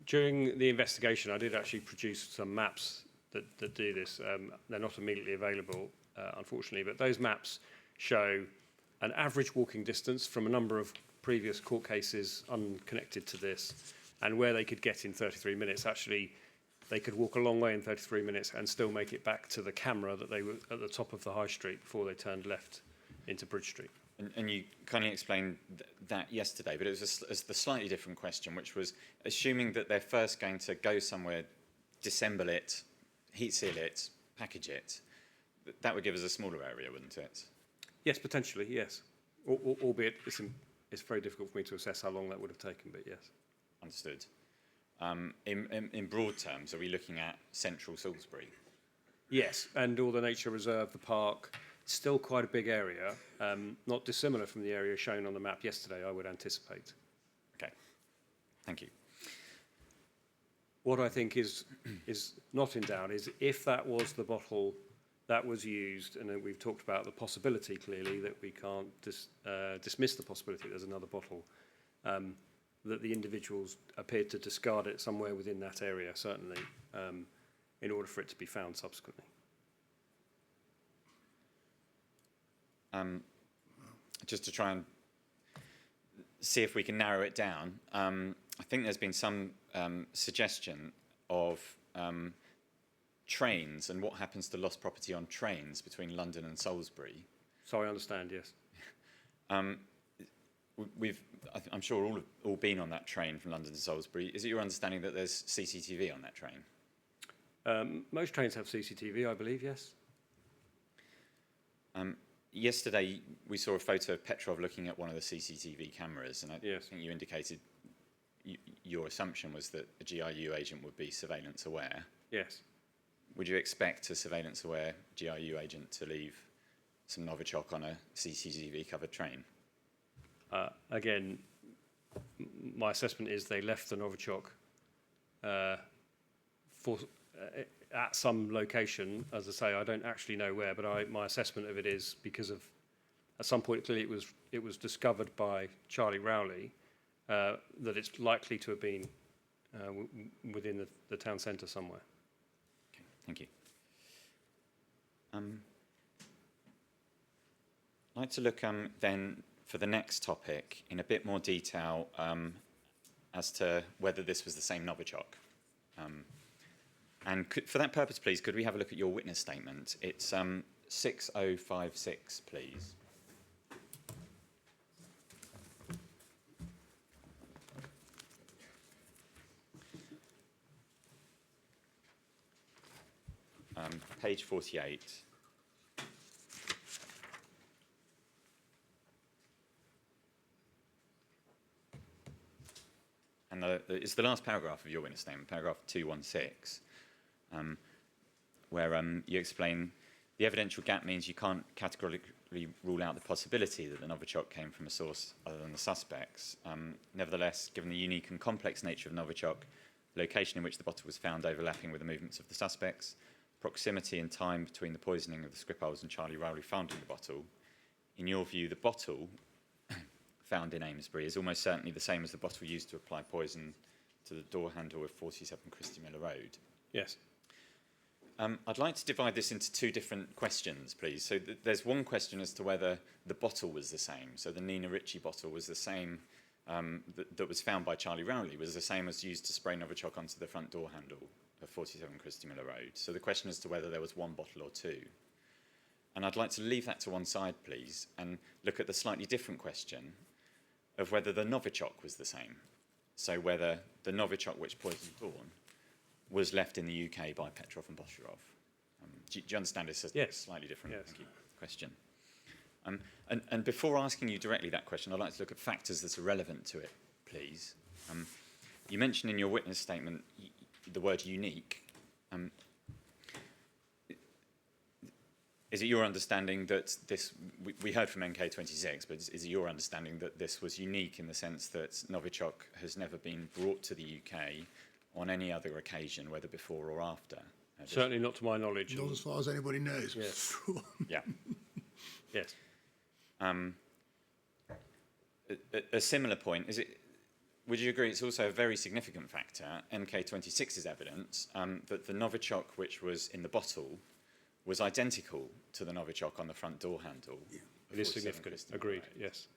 during the investigation, I did actually produce some maps that do this. They're not immediately available, unfortunately, but those maps show an average walking distance from a number of previous court cases unconnected to this, and where they could get in 33 minutes. Actually, they could walk a long way in 33 minutes and still make it back to the camera that they were at the top of the high street before they turned left into Bridge Street. And you kindly explained that yesterday, but it was the slightly different question, which was assuming that they're first going to go somewhere, disassemble it, heat seal it, package it, that would give us a smaller area, wouldn't it? Yes, potentially, yes. Albeit it's very difficult for me to assess how long that would have taken, but yes. Understood. In broad terms, are we looking at central Salisbury? Yes, and all the nature reserve, the park, still quite a big area, not dissimilar from the area shown on the map yesterday, I would anticipate. Okay, thank you. What I think is not in doubt is if that was the bottle that was used, and then we've talked about the possibility clearly that we can't dismiss the possibility that there's another bottle, that the individuals appeared to discard it somewhere within that area, certainly, in order for it to be found subsequently. Just to try and see if we can narrow it down, I think there's been some suggestion of trains and what happens to lost property on trains between London and Salisbury. So I understand, yes. I'm sure all been on that train from London to Salisbury. Is it your understanding that there's CCTV on that train? Most trains have CCTV, I believe, yes. Yesterday, we saw a photo of Petrov looking at one of the CCTV cameras, and I Yes. think you indicated your assumption was that a GRU agent would be surveillance aware. Yes. Would you expect a surveillance aware GRU agent to leave some Novichok on a CCTV covered train? Again, my assessment is they left the Novichok at some location. As I say, I don't actually know where, but my assessment of it is because of, at some point clearly it was discovered by Charlie Rowley that it's likely to have been within the town centre somewhere. Okay, thank you. I'd like to look then for the next topic in a bit more detail as to whether this was the same Novichok. And for that purpose, please, could we have a look at your witness statement? It's 6056, please. Page 48. And it's the last paragraph of your witness statement, paragraph 216. Where you explain the evidential gap means you can't categorically rule out the possibility that the Novichok came from a source other than the suspects. Nevertheless, given the unique and complex nature of Novichok, the location in which the bottle was found overlapping with the movements of the suspects, proximity and time between the poisoning of the Skripals and Charlie Rowley found in the bottle, in your view, the bottle found in Amesbury is almost certainly the same as the bottle used to apply poison to the door handle of 47 Christie Miller Road. Yes. I'd like to divide this into two different questions, please. So there's one question as to whether the bottle was the same. So the Nina Ricci bottle was the same that was found by Charlie Rowley, was the same as used to spray Novichok onto the front door handle of 47 Christie Miller Road. So the question as to whether there was one bottle or two. And I'd like to leave that to one side, please, and look at the slightly different question of whether the Novichok was the same. So whether the Novichok which poisoned Dawn was left in the UK by Petrov and Bosharov. Do you understand it's a Yes. slightly different Yes. question? And before asking you directly that question, I'd like to look at factors that are relevant to it, please. You mentioned in your witness statement the word unique. Is it your understanding that this, we heard from NK26, but is it your understanding that this was unique in the sense that Novichok has never been brought to the UK on any other occasion, whether before or after? Certainly not to my knowledge. Not as far as anybody knows. Yes. Yeah. Yes. A similar point, would you agree it's also a very significant factor, MK26's evidence, that the Novichok which was in the bottle was identical to the Novichok on the front door handle? Yeah. It is significant. Agreed. Yes.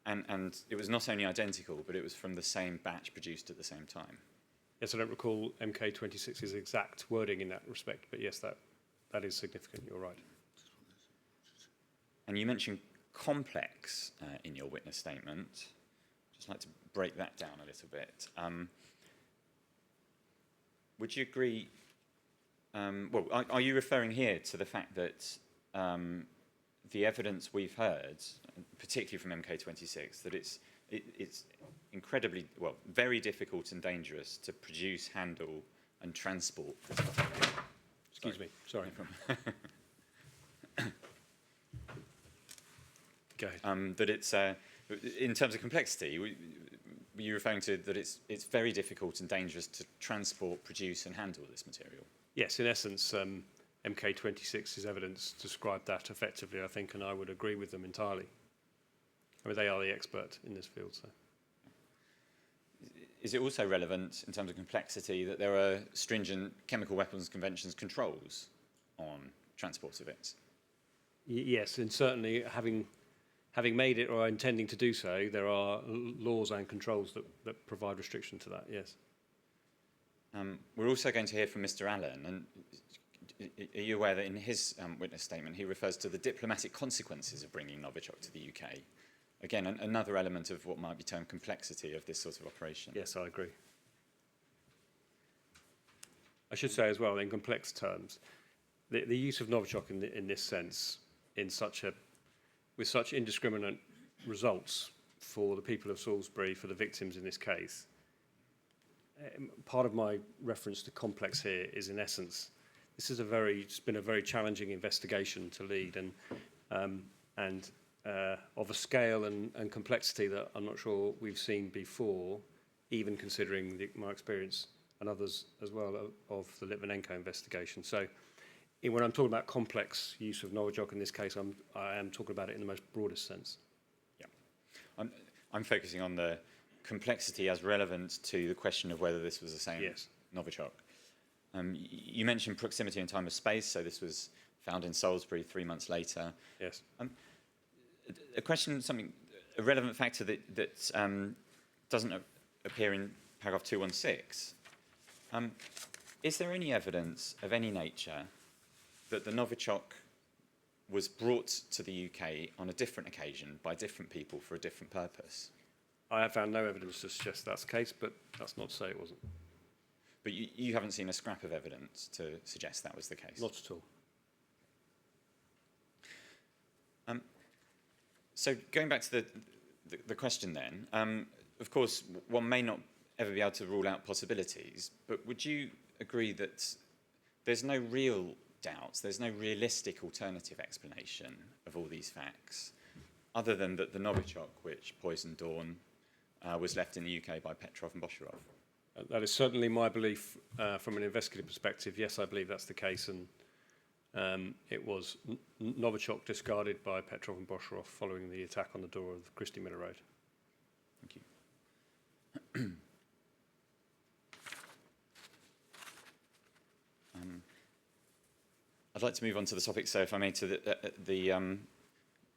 And it was not only identical, but it was from the same batch produced at the same time. Yes, I don't recall MK26's exact wording in that respect, but yes, that is significant. You're right. And you mentioned complex in your witness statement. Just like to break that down a little bit. Would you agree? Are you referring here to the fact that the evidence we've heard, particularly from MK26, that it's incredibly, very difficult and dangerous to produce, handle, and transport this material? Excuse me. Sorry. Go ahead. That it's, in terms of complexity, were you referring to that it's very difficult and dangerous to transport, produce, and handle this material? Yes, in essence, MK26's evidence described that effectively, I think, and I would agree with them entirely. I mean, they are the expert in this field. So, is it also relevant in terms of complexity that there are stringent chemical weapons conventions controls on transport of it? Yes, and certainly having made it or intending to do so, there are laws and controls that provide restriction to that, yes. We're also going to hear from Mr. Allen, and are you aware that in his witness statement he refers to the diplomatic consequences of bringing Novichok to the UK? Again, another element of what might be termed complexity of this sort of operation. Yes, I agree. I should say as well, in complex terms, the use of Novichok in this sense, with such indiscriminate results for the people of Salisbury, for the victims in this case, part of my reference to complex here is, in essence, it's been a very challenging investigation to lead, and of a scale and complexity that I'm not sure we've seen before, even considering my experience and others as well of the Litvinenko investigation. So, when I'm talking about complex use of Novichok in this case, I am talking about it in the most broadest sense. Yeah, I'm focusing on the complexity as relevant to the question of whether this was the same Novichok. You mentioned proximity in time and space, so this was found in Salisbury 3 months later. Yes. A question, a relevant factor that doesn't appear in paragraph 216. Is there any evidence of any nature that the Novichok was brought to the UK on a different occasion by different people for a different purpose? I have found no evidence to suggest that's the case, but that's not to say it wasn't. But you haven't seen a scrap of evidence to suggest that was the case? Not at all. So going back to the question then, of course, one may not ever be able to rule out possibilities, but would you agree that there's no real doubts, there's no realistic alternative explanation of all these facts, other than that the Novichok, which poisoned Dawn, was left in the UK by Petrov and Bosharov? That is certainly my belief from an investigative perspective. Yes, I believe that's the case, and it was Novichok discarded by Petrov and Bosharov following the attack on the door of Christie Miller Road. Thank you. I'd like to move on to the topic, so if I may, to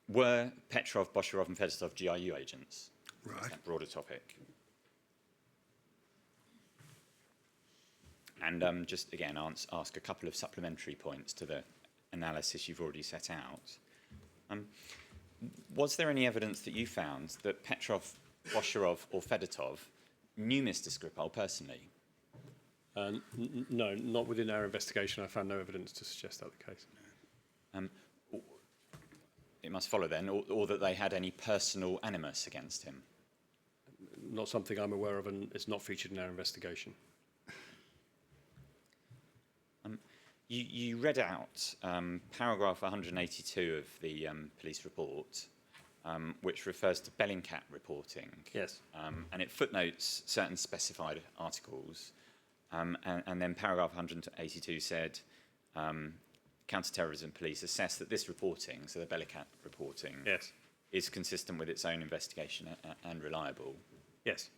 were Petrov, Bosharov and Fedotov GRU agents? Right. That broader topic. And just again, ask a couple of supplementary points to the analysis you've already set out. Was there any evidence that you found that Petrov, Bosharov or Fedotov knew Mr. Skripal personally? No, not within our investigation. I found no evidence to suggest that the case. It must follow then, or that they had any personal animus against him? Not something I'm aware of, and it's not featured in our investigation. You read out paragraph 182 of the police report, which refers to Bellingcat reporting. Yes. And it footnotes certain specified articles. And then paragraph 182 said, counter-terrorism police assess that this reporting, so the Bellingcat reporting, Yes. is consistent with its own investigation and reliable. Yes.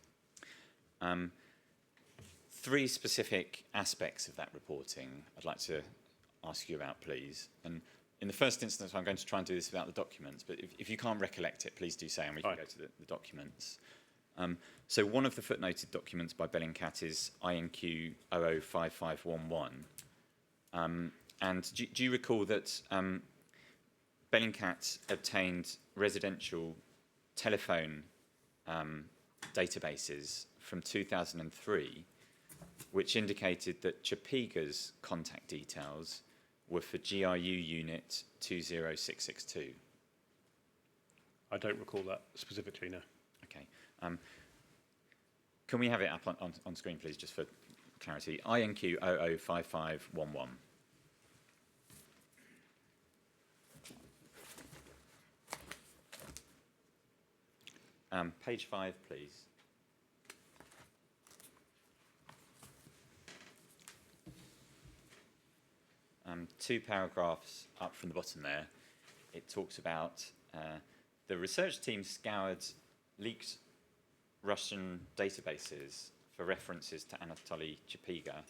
Three specific aspects of that reporting I'd like to ask you about, please. And in the first instance, I'm going to try and do this without the documents, but if you can't recollect it, please do say, and we can go to the documents. So one of the footnoted documents by Bellingcat is INQ 005511. And do you recall that Bellingcat obtained residential telephone databases from 2003, which indicated that Chapiga's contact details were for GRU unit 20662? I don't recall that specifically, no. Okay. Can we have it up on screen, please, just for clarity? INQ 005511. Page 5, please. 2 paragraphs up from the bottom there, it talks about the research team scoured leaked Russian databases for references to Anatoly Chapiga,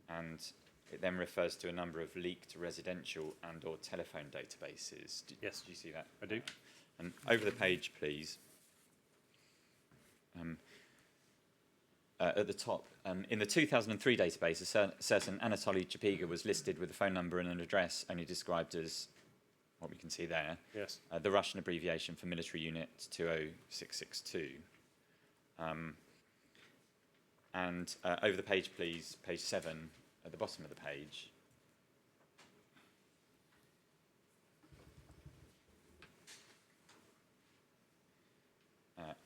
and it then refers to a number of leaked residential and or telephone databases. Yes. Do you see that? I do. And over the page, please. At the top, in the 2003 database, a certain Anatoly Chapiga was listed with a phone number and an address only described as what we can see there. Yes. The Russian abbreviation for military unit 20662. And over the page, please, page 7, at the bottom of the page.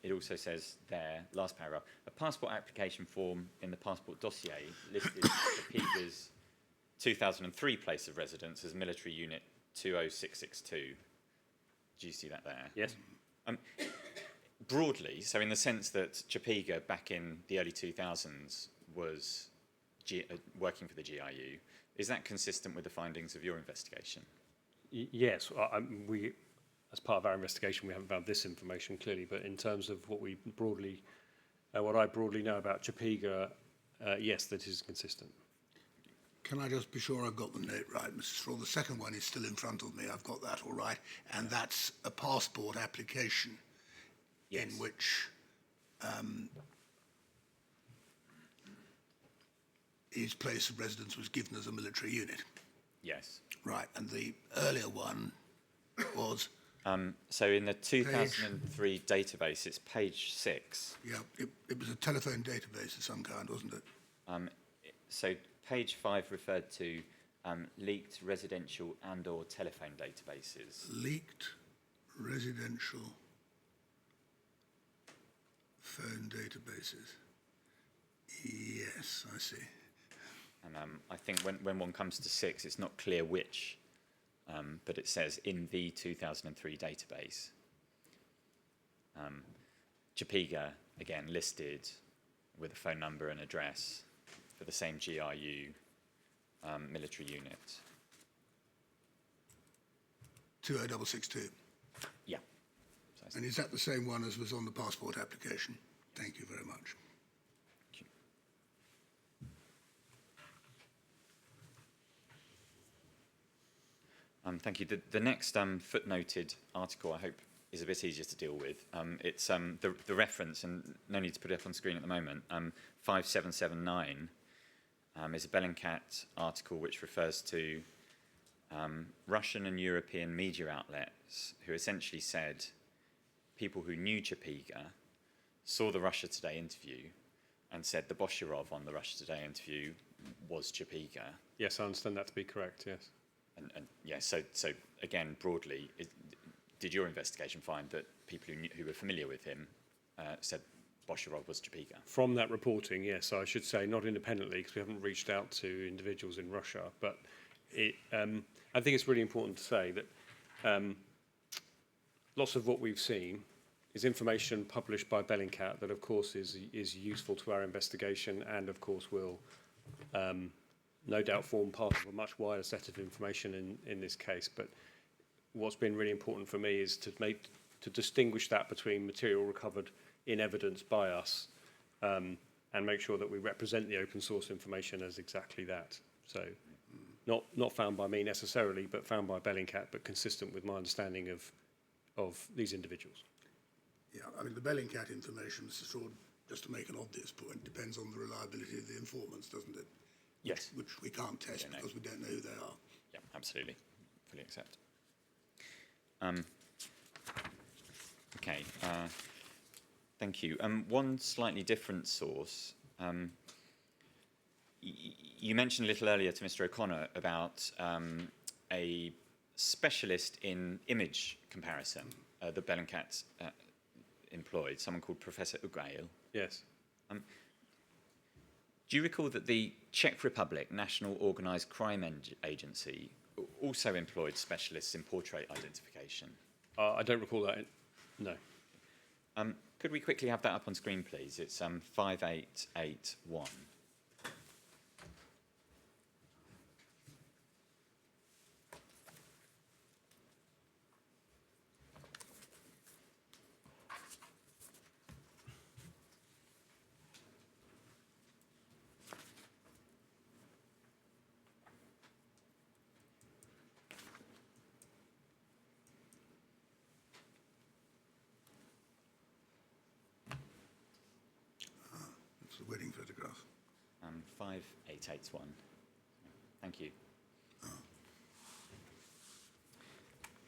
It also says there, last paragraph, a passport application form in the passport dossier listed Chapiga's 2003 place of residence as military unit 20662. Do you see that there? Yes. Broadly, so in the sense that Chapiga back in the early 2000s was working for the GIU, is that consistent with the findings of your investigation? Yes. We, as part of our investigation, we haven't found this information clearly, but in terms of what we broadly, what I broadly know about Chapiga, yes, that is consistent. Can I just be sure I've got the note right, Mrs. Straw? The second one is still in front of me. I've got that all right. And that's a passport application in which his place of residence was given as a military unit. Yes. Right. And the earlier one was... So in the 2003 database, it's page 6. Yeah, it was a telephone database of some kind, wasn't it? So page 5 referred to leaked residential and or telephone databases. Leaked residential phone databases. Yes, I see. And I think when one comes to 6, it's not clear which, but it says in the 2003 database. Chapiga, again, listed with a phone number and address for the same GRU military unit. 20662. Yeah. And is that the same one as was on the passport application? Thank you very much. Thank you. The next footnoted article, I hope, is a bit easier to deal with. It's the reference, and no need to put it up on screen at the moment, 5779 is a Bellingcat article which refers to Russian and European media outlets who essentially said people who knew Chapiga saw the Russia Today interview and said the Boshirov on the Russia Today interview was Chapiga. Yes, I understand that to be correct, yes. And yeah, so again, broadly, did your investigation find that people who were familiar with him said Boshirov was Chapiga? From that reporting, yes. I should say not independently because we haven't reached out to individuals in Russia, but I think it's really important to say that lots of what we've seen is information published by Bellingcat that, of course, is useful to our investigation and, of course, will no doubt form part of a much wider set of information in this case. But what's been really important for me is to distinguish that between material recovered in evidence by us and make sure that we represent the open source information as exactly that. So not found by me necessarily, but found by Bellingcat, but consistent with my understanding of these individuals. Yeah, I mean, the Bellingcat information, Mr. Straw, just to make an obvious point, depends on the reliability of the informants, doesn't it? Yes. Which we can't test because we don't know who they are. Yeah, absolutely. Fully accept. Okay. Thank you. One slightly different source. You mentioned a little earlier to Mr. O'Connor about a specialist in image comparison that Bellingcat employed, someone called Professor Ugail. Yes. Do you recall that the Czech Republic National Organised Crime Agency also employed specialists in portrait identification? I don't recall that. No. Could we quickly have that up on screen, please? It's 5881. 5881. Thank you.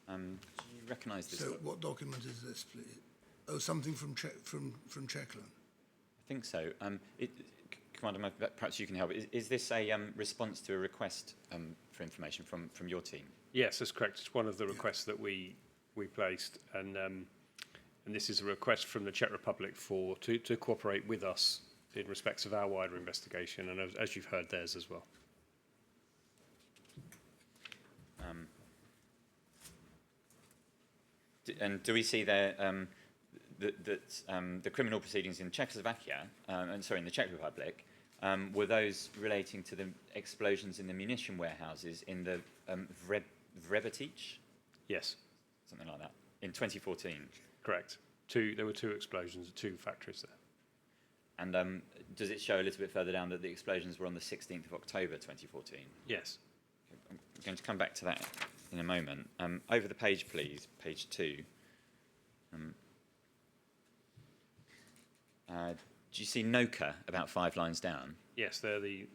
Do you recognise this? So what document is this, please? Oh, something from Czechland. I think so. Commander, perhaps you can help. Is this a response to a request for information from your team? Yes, that's correct. It's one of the requests that we placed, and this is a request from the Czech Republic to cooperate with us in respects of our wider investigation, and as you've heard, theirs as well. And do we see there that the criminal proceedings in Czechoslovakia, in the Czech Republic, were those relating to the explosions in the munition warehouses in the Vrebetic? Yes, Something like that, in 2014. correct. There were two explosions at two factories there. And does it show a little bit further down that the explosions were on the 16th of October 2014? Yes. I'm going to come back to that in a moment. Over the page, please, page 2. Do you see NOKA about 5 lines down? Yes, they're the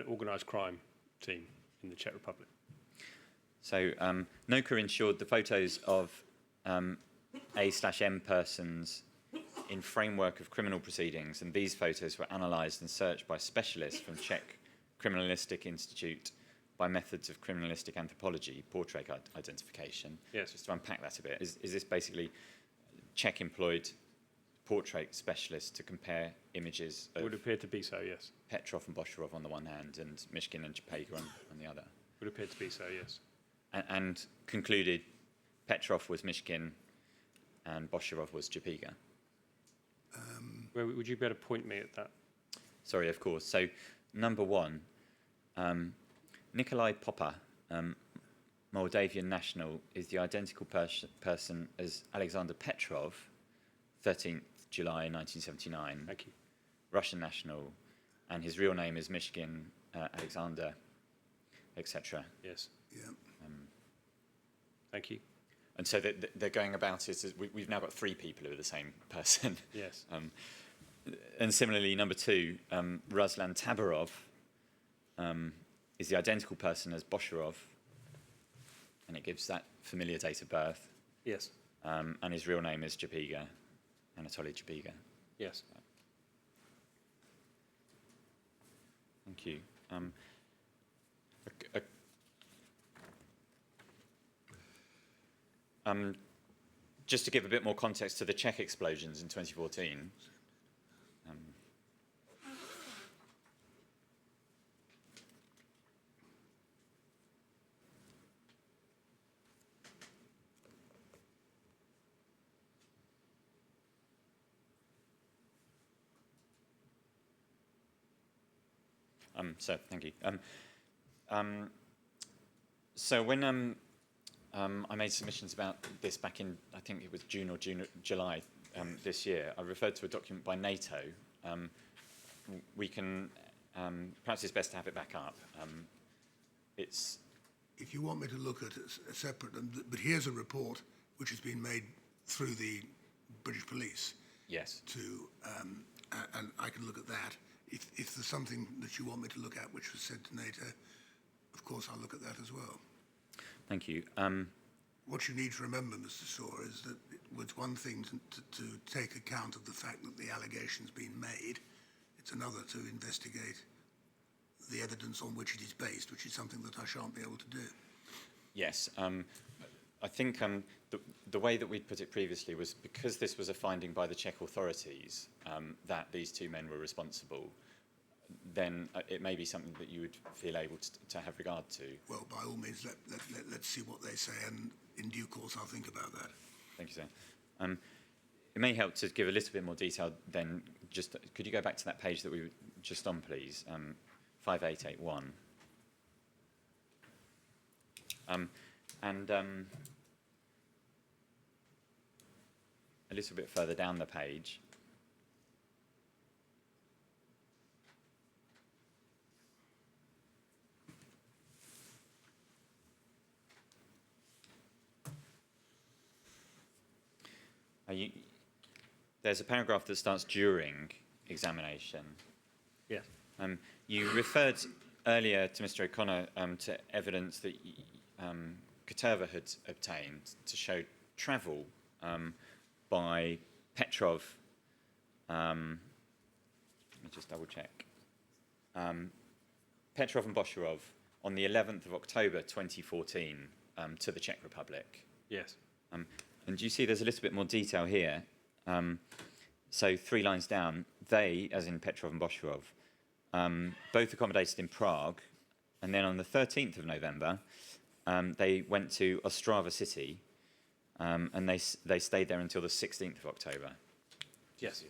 organised crime team in the Czech Republic. So NOKA ensured the photos of A/M persons in framework of criminal proceedings, and these photos were analysed and searched by specialists from Czech Criminalistic Institute by methods of criminalistic anthropology, portrait identification. Yes. Just to unpack that a bit, is this basically Czech employed portrait specialists to compare images It of would appear to be so, yes. Petrov and Bosharov on the one hand and Mishkin and Chapega on the other? Would appear to be so, yes. And concluded Petrov was Mishkin and Bosharov was Chapega? Well, would you be able to point me at that? Sorry, of course. So, number 1, Nikolai Popper, Moldavian national, is the identical person as Alexander Petrov, 13th July 1979. Thank you. Russian national, and his real name is Mishkin Alexander, etc. Yes. Yeah. Thank you. And so they're going about it as we've now got 3 people who are the same person. Yes. And similarly, number 2, Ruslan Tabarov is the identical person as Bosharov, and it gives that familiar date of birth. Yes. And his real name is Chapega, Anatoly Chapega. Yes. Thank you. Just to give a bit more context to the Czech explosions in 2014. So thank you. So when I made submissions about this back in, I think it was June or July this year, I referred to a document by NATO. We can, perhaps it's best to have it back up. It's. If you want me to look at a separate, but here's a report which has been made through the British police. Yes. And I can look at that. If there's something that you want me to look at which was sent to NATO, of course I'll look at that as well. Thank you. What you need to remember, Mr. Saw, is that it's one thing to take account of the fact that the allegation's been made. It's another to investigate the evidence on which it is based, which is something that I shan't be able to do. Yes. I think the way that we put it previously was because this was a finding by the Czech authorities that these 2 men were responsible, then it may be something that you would feel able to have regard to. Well, by all means, let's see what they say, and in due course I'll think about that. Thank you, sir. It may help to give a little bit more detail then. Just could you go back to that page that we were just on, please? 5881. A little bit further down the page. There's a paragraph that starts during examination. Yes. You referred earlier to Mr. O'Connor to evidence that Katerva had obtained to show travel by Petrov. Let me just double check. Petrov and Bosharov on the 11th of October 2014 to the Czech Republic. Yes. And you see there's a little bit more detail here. So 3 lines down, they, as in Petrov and Bosharov, both accommodated in Prague, and then on the 13th of November, they went to Ostrava City, and they stayed there until the 16th of October. Yes.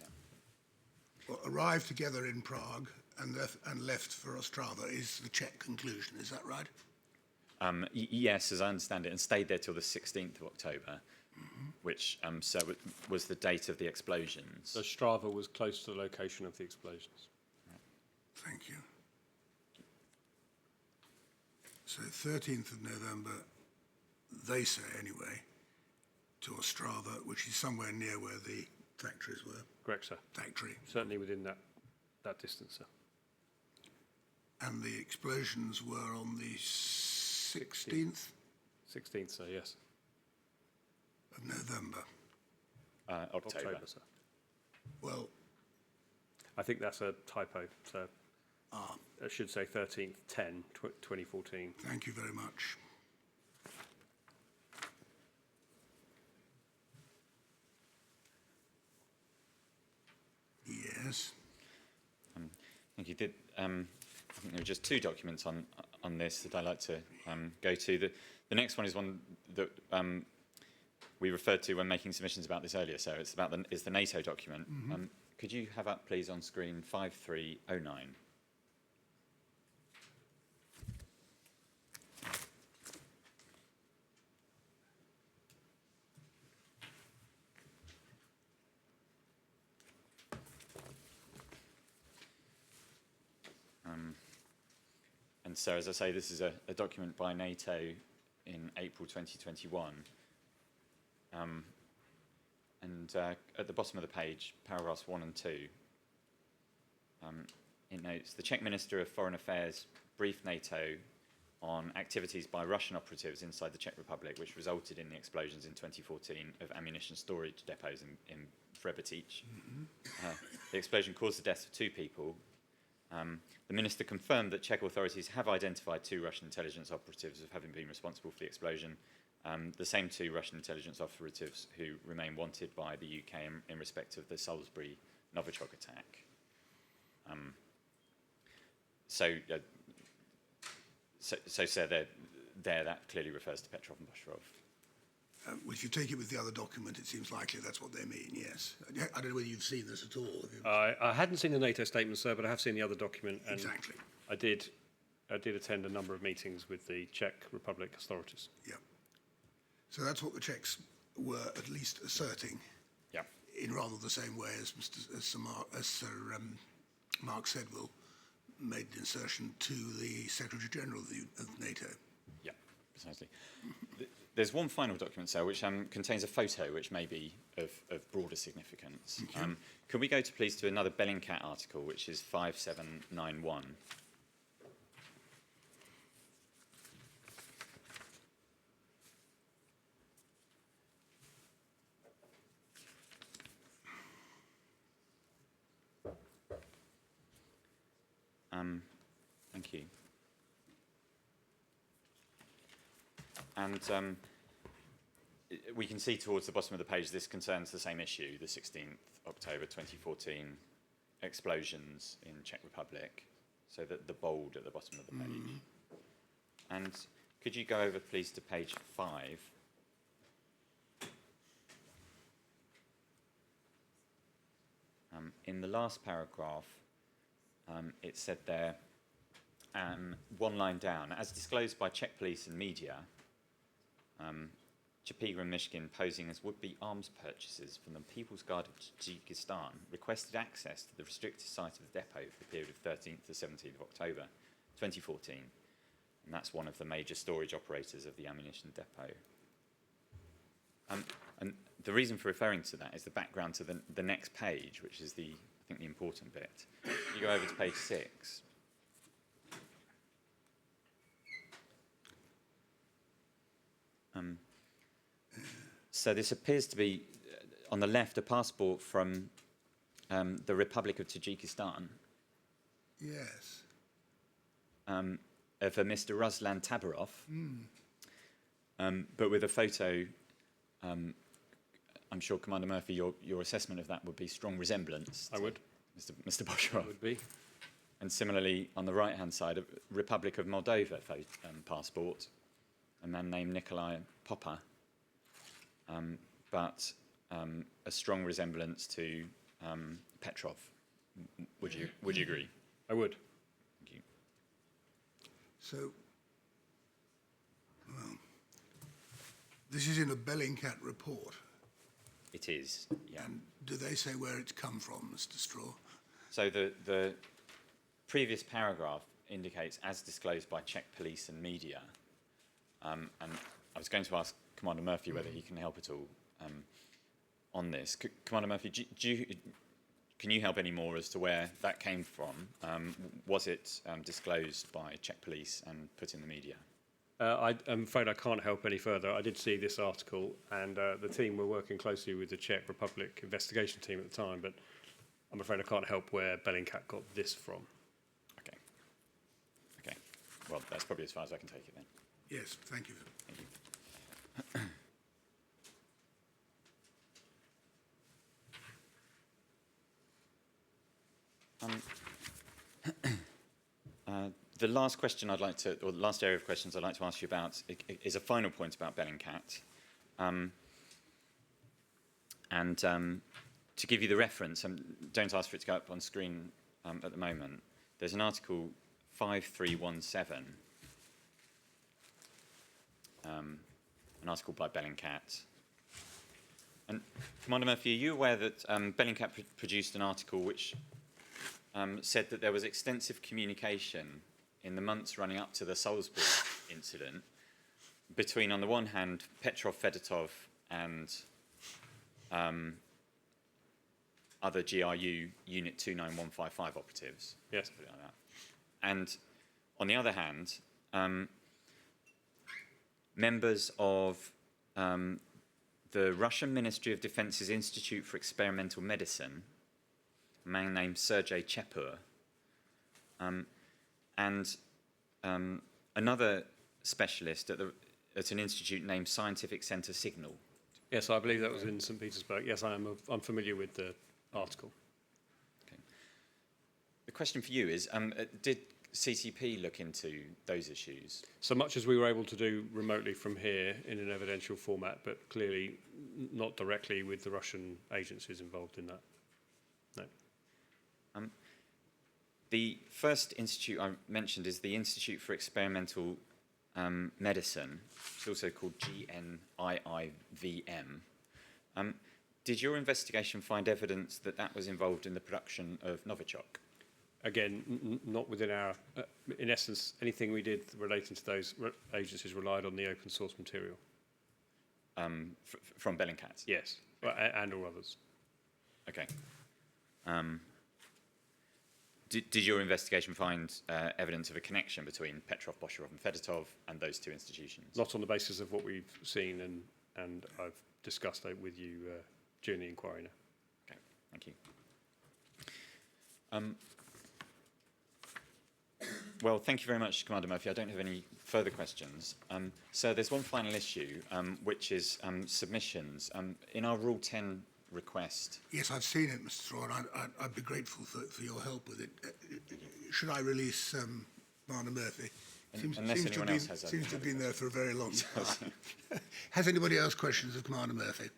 Well, arrived together in Prague and left for Ostrava is the Czech conclusion, is that right? Yes, as I understand it, and stayed there till the 16th of October, which so it was the date of the explosions. So Strava was close to the location of the explosions. Thank you. So 13th of November, they say anyway, to Ostrava, which is somewhere near where the factories were. Correct, sir. Factory. Certainly within that distance, sir. And the explosions were on the 16th 16th, sir, yes. of November. October. Sir. Well, I think that's a typo, so I should say 13th, 10, 2014. thank you very much. Yes. I think you did. I think there are just 2 documents on this that I'd like to go to. The next one is one that we referred to when making submissions about this earlier. So it's about the NATO document. Could you have up, please, on screen 5309? And so, as I say, this is a document by NATO in April 2021. And at the bottom of the page, paragraphs 1 and 2, it notes, the Czech Minister of Foreign Affairs briefed NATO on activities by Russian operatives inside the Czech Republic, which resulted in the explosions in 2014 of ammunition storage depots in Vrebetic. The explosion caused the deaths of 2 people. The minister confirmed that Czech authorities have identified 2 Russian intelligence operatives as having been responsible for the explosion, the same 2 Russian intelligence operatives who remain wanted by the UK in respect of the Salisbury Novichok attack. So there, that clearly refers to Petrov and Bosharov. If you take it with the other document, it seems likely that's what they mean, yes. I don't know whether you've seen this at all. Have you? I hadn't seen the NATO statement, sir, but I have seen the other document. And Exactly. I did attend a number of meetings with the Czech Republic authorities. Yeah. So that's what the Czechs were at least asserting. Yeah. In rather the same way as Sir Mark Sedwill made an insertion to the Secretary General of NATO. Yeah, precisely. There's one final document, sir, which contains a photo which may be of broader significance. Could we go please to another Bellingcat article, which is 5791? Thank you. And we can see towards the bottom of the page this concerns the same issue, the 16th October 2014 explosions in Czech Republic, so that the bold at the bottom of the page. And could you go over please to page 5? In the last paragraph, it said there, 1 line down, as disclosed by Czech police and media, Chapiga and Mishkin, posing as would-be arms purchasers from the People's Guard of Tajikistan, requested access to the restricted site of the depot for the period of 13th to 17th of October 2014. And that's one of the major storage operators of the ammunition depot. And the reason for referring to that is the background to the next page, which is the I think, the important bit. You go over to page 6. So this appears to be, on the left, a passport from the Republic of Tajikistan Yes. of a Mr. Ruslan Tabarov, but with a photo. I'm sure, Commander Murphy, your assessment of that would be strong resemblance. I would. Mr. Bosharov. Would be. And similarly, on the right-hand side, a Republic of Moldova passport, a man named Nikolai Popper, but a strong resemblance to Petrov. Would you agree? I would. Thank you. So, well, this is in a Bellingcat report. It is, yeah. And do they say where it's come from, Mr. Straw? So the previous paragraph indicates, as disclosed by Czech police and media, and I was going to ask Commander Murphy whether he can help at all on this. Commander Murphy, can you help any more as to where that came from? Was it disclosed by Czech police and put in the media? I'm afraid I can't help any further. I did see this article, and the team were working closely with the Czech Republic investigation team at the time, but I'm afraid I can't help where Bellingcat got this from. Okay. Okay. Well, that's probably as far as I can take it then. Yes, thank you. Thank you. The last question I'd like to, or the last area of questions I'd like to ask you about is a final point about Bellingcat. To give you the reference, don't ask for it to go up on screen at the moment, there's an article 5317, an article by Bellingcat. And Commander Murphy, are you aware that Bellingcat produced an article which said that there was extensive communication in the months running up to the Salisbury incident between, on the one hand, Petrov, Fedotov and other GRU Unit 29155 operatives? Yes. Put it like that. And on the other hand, members of the Russian Ministry of Defense's Institute for Experimental Medicine, a man named Sergei Chepur, and another specialist at an institute named Scientific Centre Signal. Yes, I believe that was in St. Petersburg. Yes, I'm familiar with the article. Okay. The question for you is, did CCP look into those issues? So much as we were able to do remotely from here in an evidential format, but clearly not directly with the Russian agencies involved in that. No. The first institute I mentioned is the Institute for Experimental Medicine. It's also called GNIIVM. Did your investigation find evidence that that was involved in the production of Novichok? Again, not within our, in essence, anything we did relating to those agencies relied on the open source material. From Bellingcat? Yes, and all others. Okay. Did your investigation find evidence of a connection between Petrov, Bosharov and Fedotov and those two institutions? Not on the basis of what we've seen and I've discussed with you during the inquiry now. Okay, thank you. Well, thank you very much, Commander Murphy. I don't have any further questions. So there's one final issue, which is submissions. In our Rule 10 request... Yes, I've seen it, Mr. Straw, and I'd be grateful for your help with it. Should I release Commander Murphy? Unless anyone else has... Seems to have been there for a very long time. Has anybody else questions of Commander Murphy?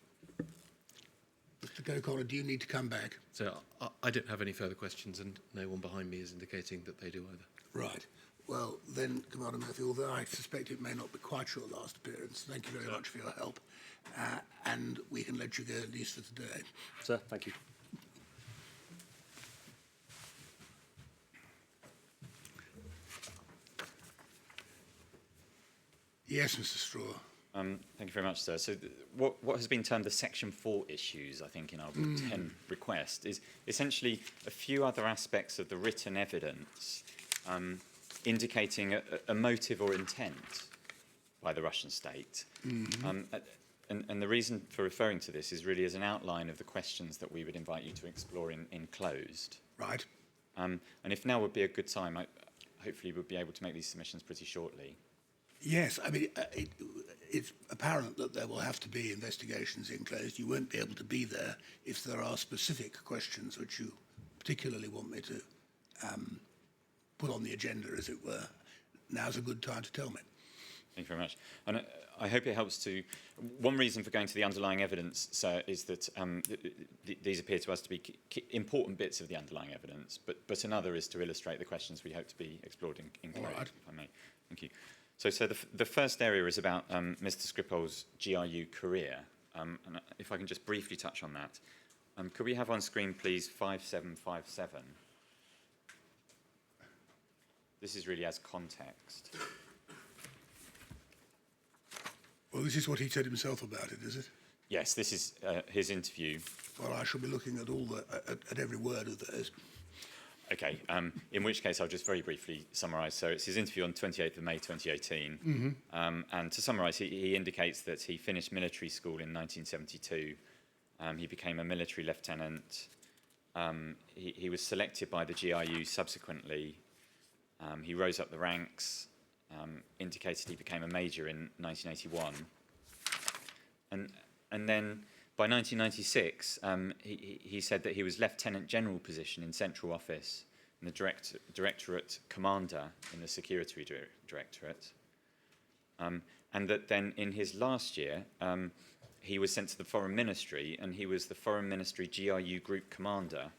Mr. O'Connor, do you need to come back? So I don't have any further questions, and no one behind me is indicating that they do either. Right. Well, then, Commander Murphy, although I suspect it may not be quite your last appearance, thank you very much for your help. And we can let you go, at least for today. Sir, thank you. Yes, Mr. Straw. Thank you very much, sir. So what has been termed the Section 4 issues, I think, in our Group 10 request is essentially a few other aspects of the written evidence indicating a motive or intent by the Russian state. And the reason for referring to this is really as an outline of the questions that we would invite you to explore in closed. Right. And if now would be a good time, hopefully we'll be able to make these submissions pretty shortly. Yes, I mean, it's apparent that there will have to be investigations enclosed. You won't be able to be there if there are specific questions which you particularly want me to put on the agenda, as it were. Now's a good time to tell me. Thank you very much. And I hope it helps to... One reason for going to the underlying evidence, sir, is that these appear to us to be important bits of the underlying evidence, but another is to illustrate the questions we hope to be explored in close, All right. if I may. Thank you. So the first area is about Mr. Skripal's GRU career. And if I can just briefly touch on that. Could we have on screen, please, 5757? This is really as context. Well, this is what he said himself about it, is it? Yes, this is his interview. Well, I shall be looking at at every word of those. Okay, in which case I'll just very briefly summarise. So it's his interview on 28th of May 2018. And to summarise, he indicates that he finished military school in 1972. He became a military lieutenant. He was selected by the GRU subsequently. He rose up the ranks, indicated he became a major in 1981. And then by 1996, he said that he was Lieutenant General position in Central Office and the Directorate Commander in the Security Directorate. And that then in his last year, he was sent to the Foreign Ministry, and he was the Foreign Ministry GRU Group Commander,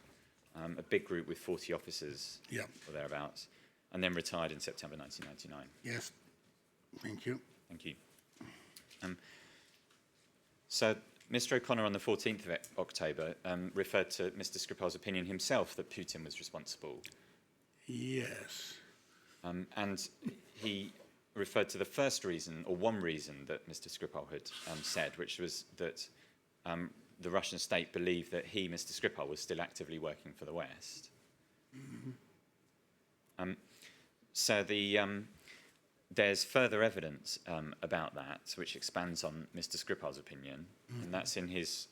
a big group with 40 officers or thereabouts, and then retired in September 1999. Yes, thank you. Thank you. So Mr. O'Connor on the 14th of October referred to Mr. Skripal's opinion himself that Putin was responsible. Yes. And he referred to the first reason, or one reason, that Mr. Skripal had said, which was that the Russian state believed that he, Mr. Skripal, was still actively working for the West. So there's further evidence about that, which expands on Mr. Skripal's opinion, and that's in his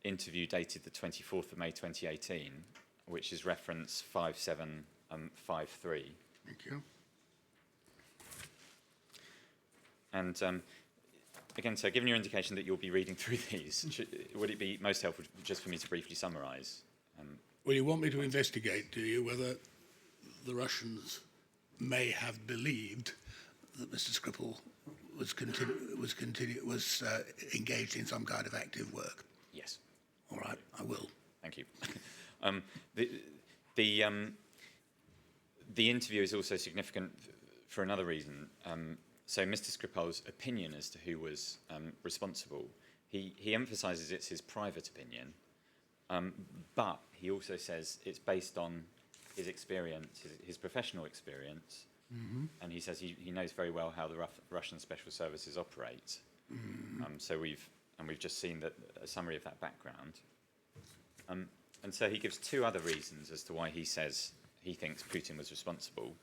interview dated the 24th of May 2018, which is reference 5753. Thank you. And again, so given your indication that you'll be reading through these, would it be most helpful just for me to briefly summarise? Well, you want me to investigate, do you, whether the Russians may have believed that Mr. Skripal was engaged in some kind of active work? Yes. All right, I will. Thank you. The interview is also significant for another reason. So Mr. Skripal's opinion as to who was responsible, he emphasises it's his private opinion, but he also says it's based on his experience, his professional experience, and he says he knows very well how the Russian special services operate. So we've just seen a summary of that background, and so he gives two other reasons as to why he says he thinks Putin was responsible.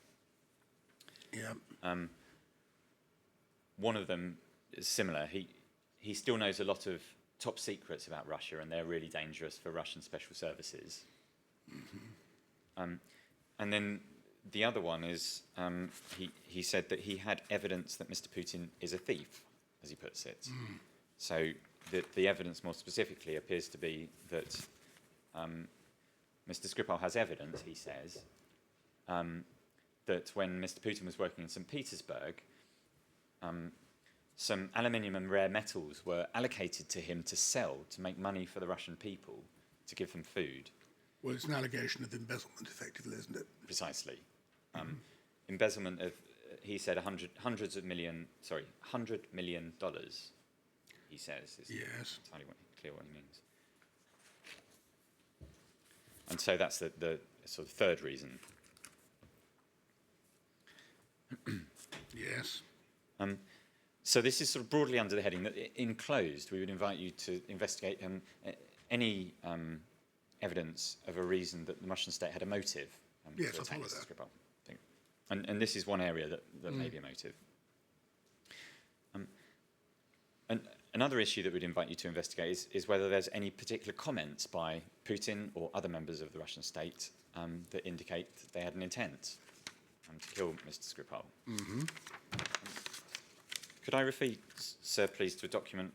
Yeah. One of them is similar. He still knows a lot of top secrets about Russia, and they're really dangerous for Russian special services. And then the other one is he said that he had evidence that Mr. Putin is a thief, as he puts it. So the evidence more specifically appears to be that Mr. Skripal has evidence, he says, that when Mr. Putin was working in St. Petersburg, some aluminium and rare metals were allocated to him to sell, to make money for the Russian people, to give them food. Well, it's an allegation of embezzlement, effectively, isn't it? Precisely. Embezzlement of, he said, $100 million, he says. It's Yes. entirely clear what he means. And so that's the sort of third reason. Yes. So this is sort of broadly under the heading that enclosed, we would invite you to investigate any evidence of a reason that the Russian state had a motive Yes, to I attack follow Mr. that. Skripal. I think. And this is one area that may be a motive. And another issue that we'd invite you to investigate is whether there's any particular comments by Putin or other members of the Russian state that indicate that they had an intent to kill Mr. Skripal. Could I refer you, sir, please, to a document?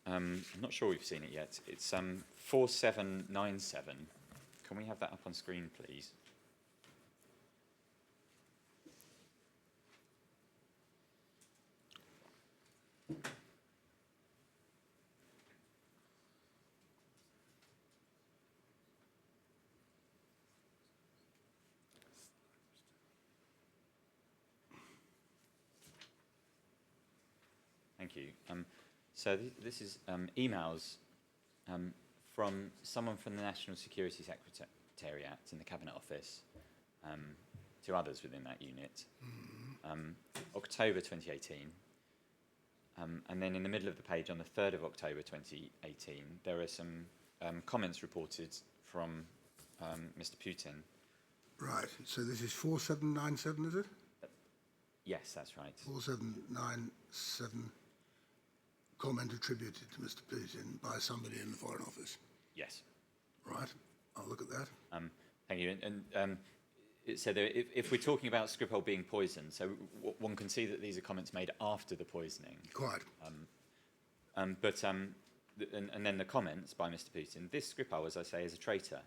I'm not sure we've seen it yet. It's 4797. Can we have that up on screen, please? Thank you. So this is emails from someone from the National Security Secretariat in the Cabinet Office to others within that unit. October 2018. And then in the middle of the page, on the 3rd of October 2018, there are some comments reported from Mr. Putin. Right. So this is 4797, is it? Yes, that's right. 4797. Comment attributed to Mr. Putin by somebody in the Foreign Office. Yes. Right. I'll look at that. Thank you. And it said that if we're talking about Skripal being poisoned, so one can see that these are comments made after the poisoning. Quite. And then the comments by Mr. Putin. This Skripal, as I say, is a traitor.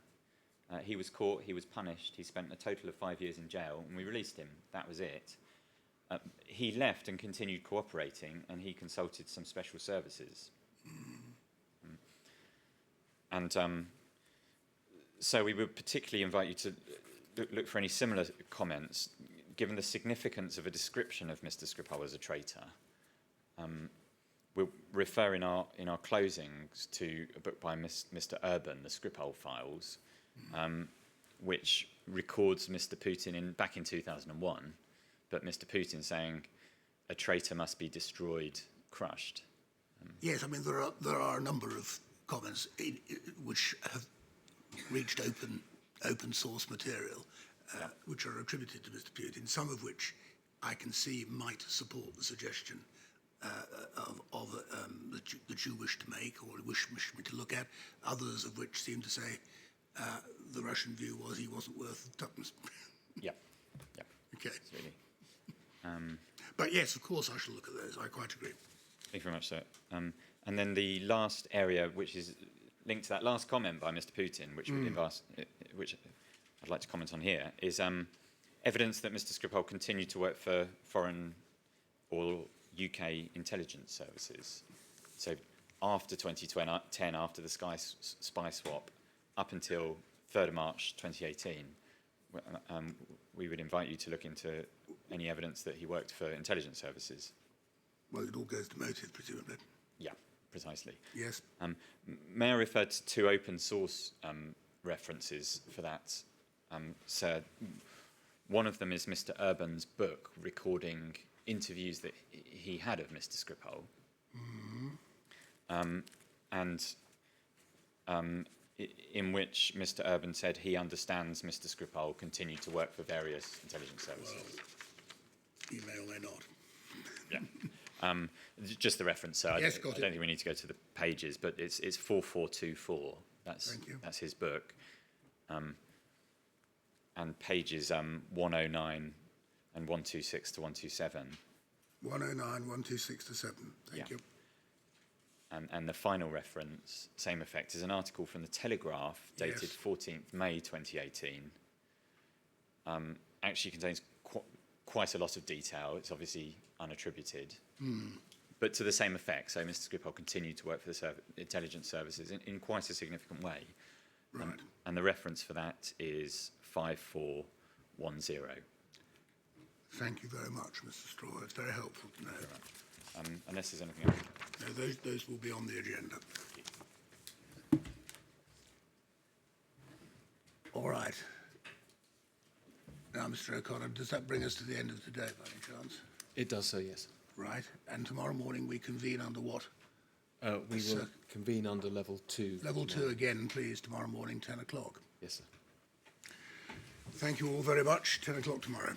He was caught. He was punished. He spent a total of 5 years in jail, and we released him. That was it. He left and continued cooperating, and he consulted some special services. And so we would particularly invite you to look for any similar comments, given the significance of a description of Mr. Skripal as a traitor. We'll refer in our closings to a book by Mr. Urban, the Skripal Files, which records Mr. Putin back in 2001. But Mr. Putin saying a traitor must be destroyed, crushed. Yes, I mean there are a number of comments which have reached open source material, which are attributed to Mr. Putin. Some of which I can see might support the suggestion that you wish to make or wish me to look at. Others of which seem to say the Russian view was he wasn't worth tuppence. Yeah. Okay. Really. But yes, of course I shall look at those. I quite agree. Thank you very much, sir. And then the last area, which is linked to that last comment by Mr. Putin, which I'd like to comment on here, is evidence that Mr. Skripal continued to work for foreign or UK intelligence services. So after 2010, after the spy swap, up until 3rd of March 2018, we would invite you to look into any evidence that he worked for intelligence services. Well, it all goes to motive, presumably. Yeah, precisely. Yes. May I refer to two open source references for that, sir? One of them is Mr. Urban's book recording interviews that he had of Mr. Skripal. In which Mr. Urban said he understands Mr. Skripal continued to work for various intelligence services. Well, he may or may not. Yeah. Just the reference, sir. Yes, I got don't it. think we need to go to the pages, but it's 4424. Thank you. That's his book. And pages 109 and 126 to 127. 109, 126 to 7. Thank Yeah. you. And the final reference, same effect, is an article from the Telegraph dated Yes. 14th May 2018. Actually contains quite a lot of detail. It's obviously unattributed. But to the same effect. So Mr. Skripal continued to work for the intelligence services in quite a significant way. Right. And the reference for that is 5410. Thank you very much, Mr. Straw. It's very helpful to know. Unless there's anything else. No, those will be on the agenda. All right. Now, Mr. O'Connor, does that bring us to the end of today, by any chance? It does so, yes. Right. And tomorrow morning we convene under what? We will convene under level 2. Level 2 again, please, tomorrow morning, 10 o'clock. Yes, sir. Thank you all very much. 10 o'clock tomorrow.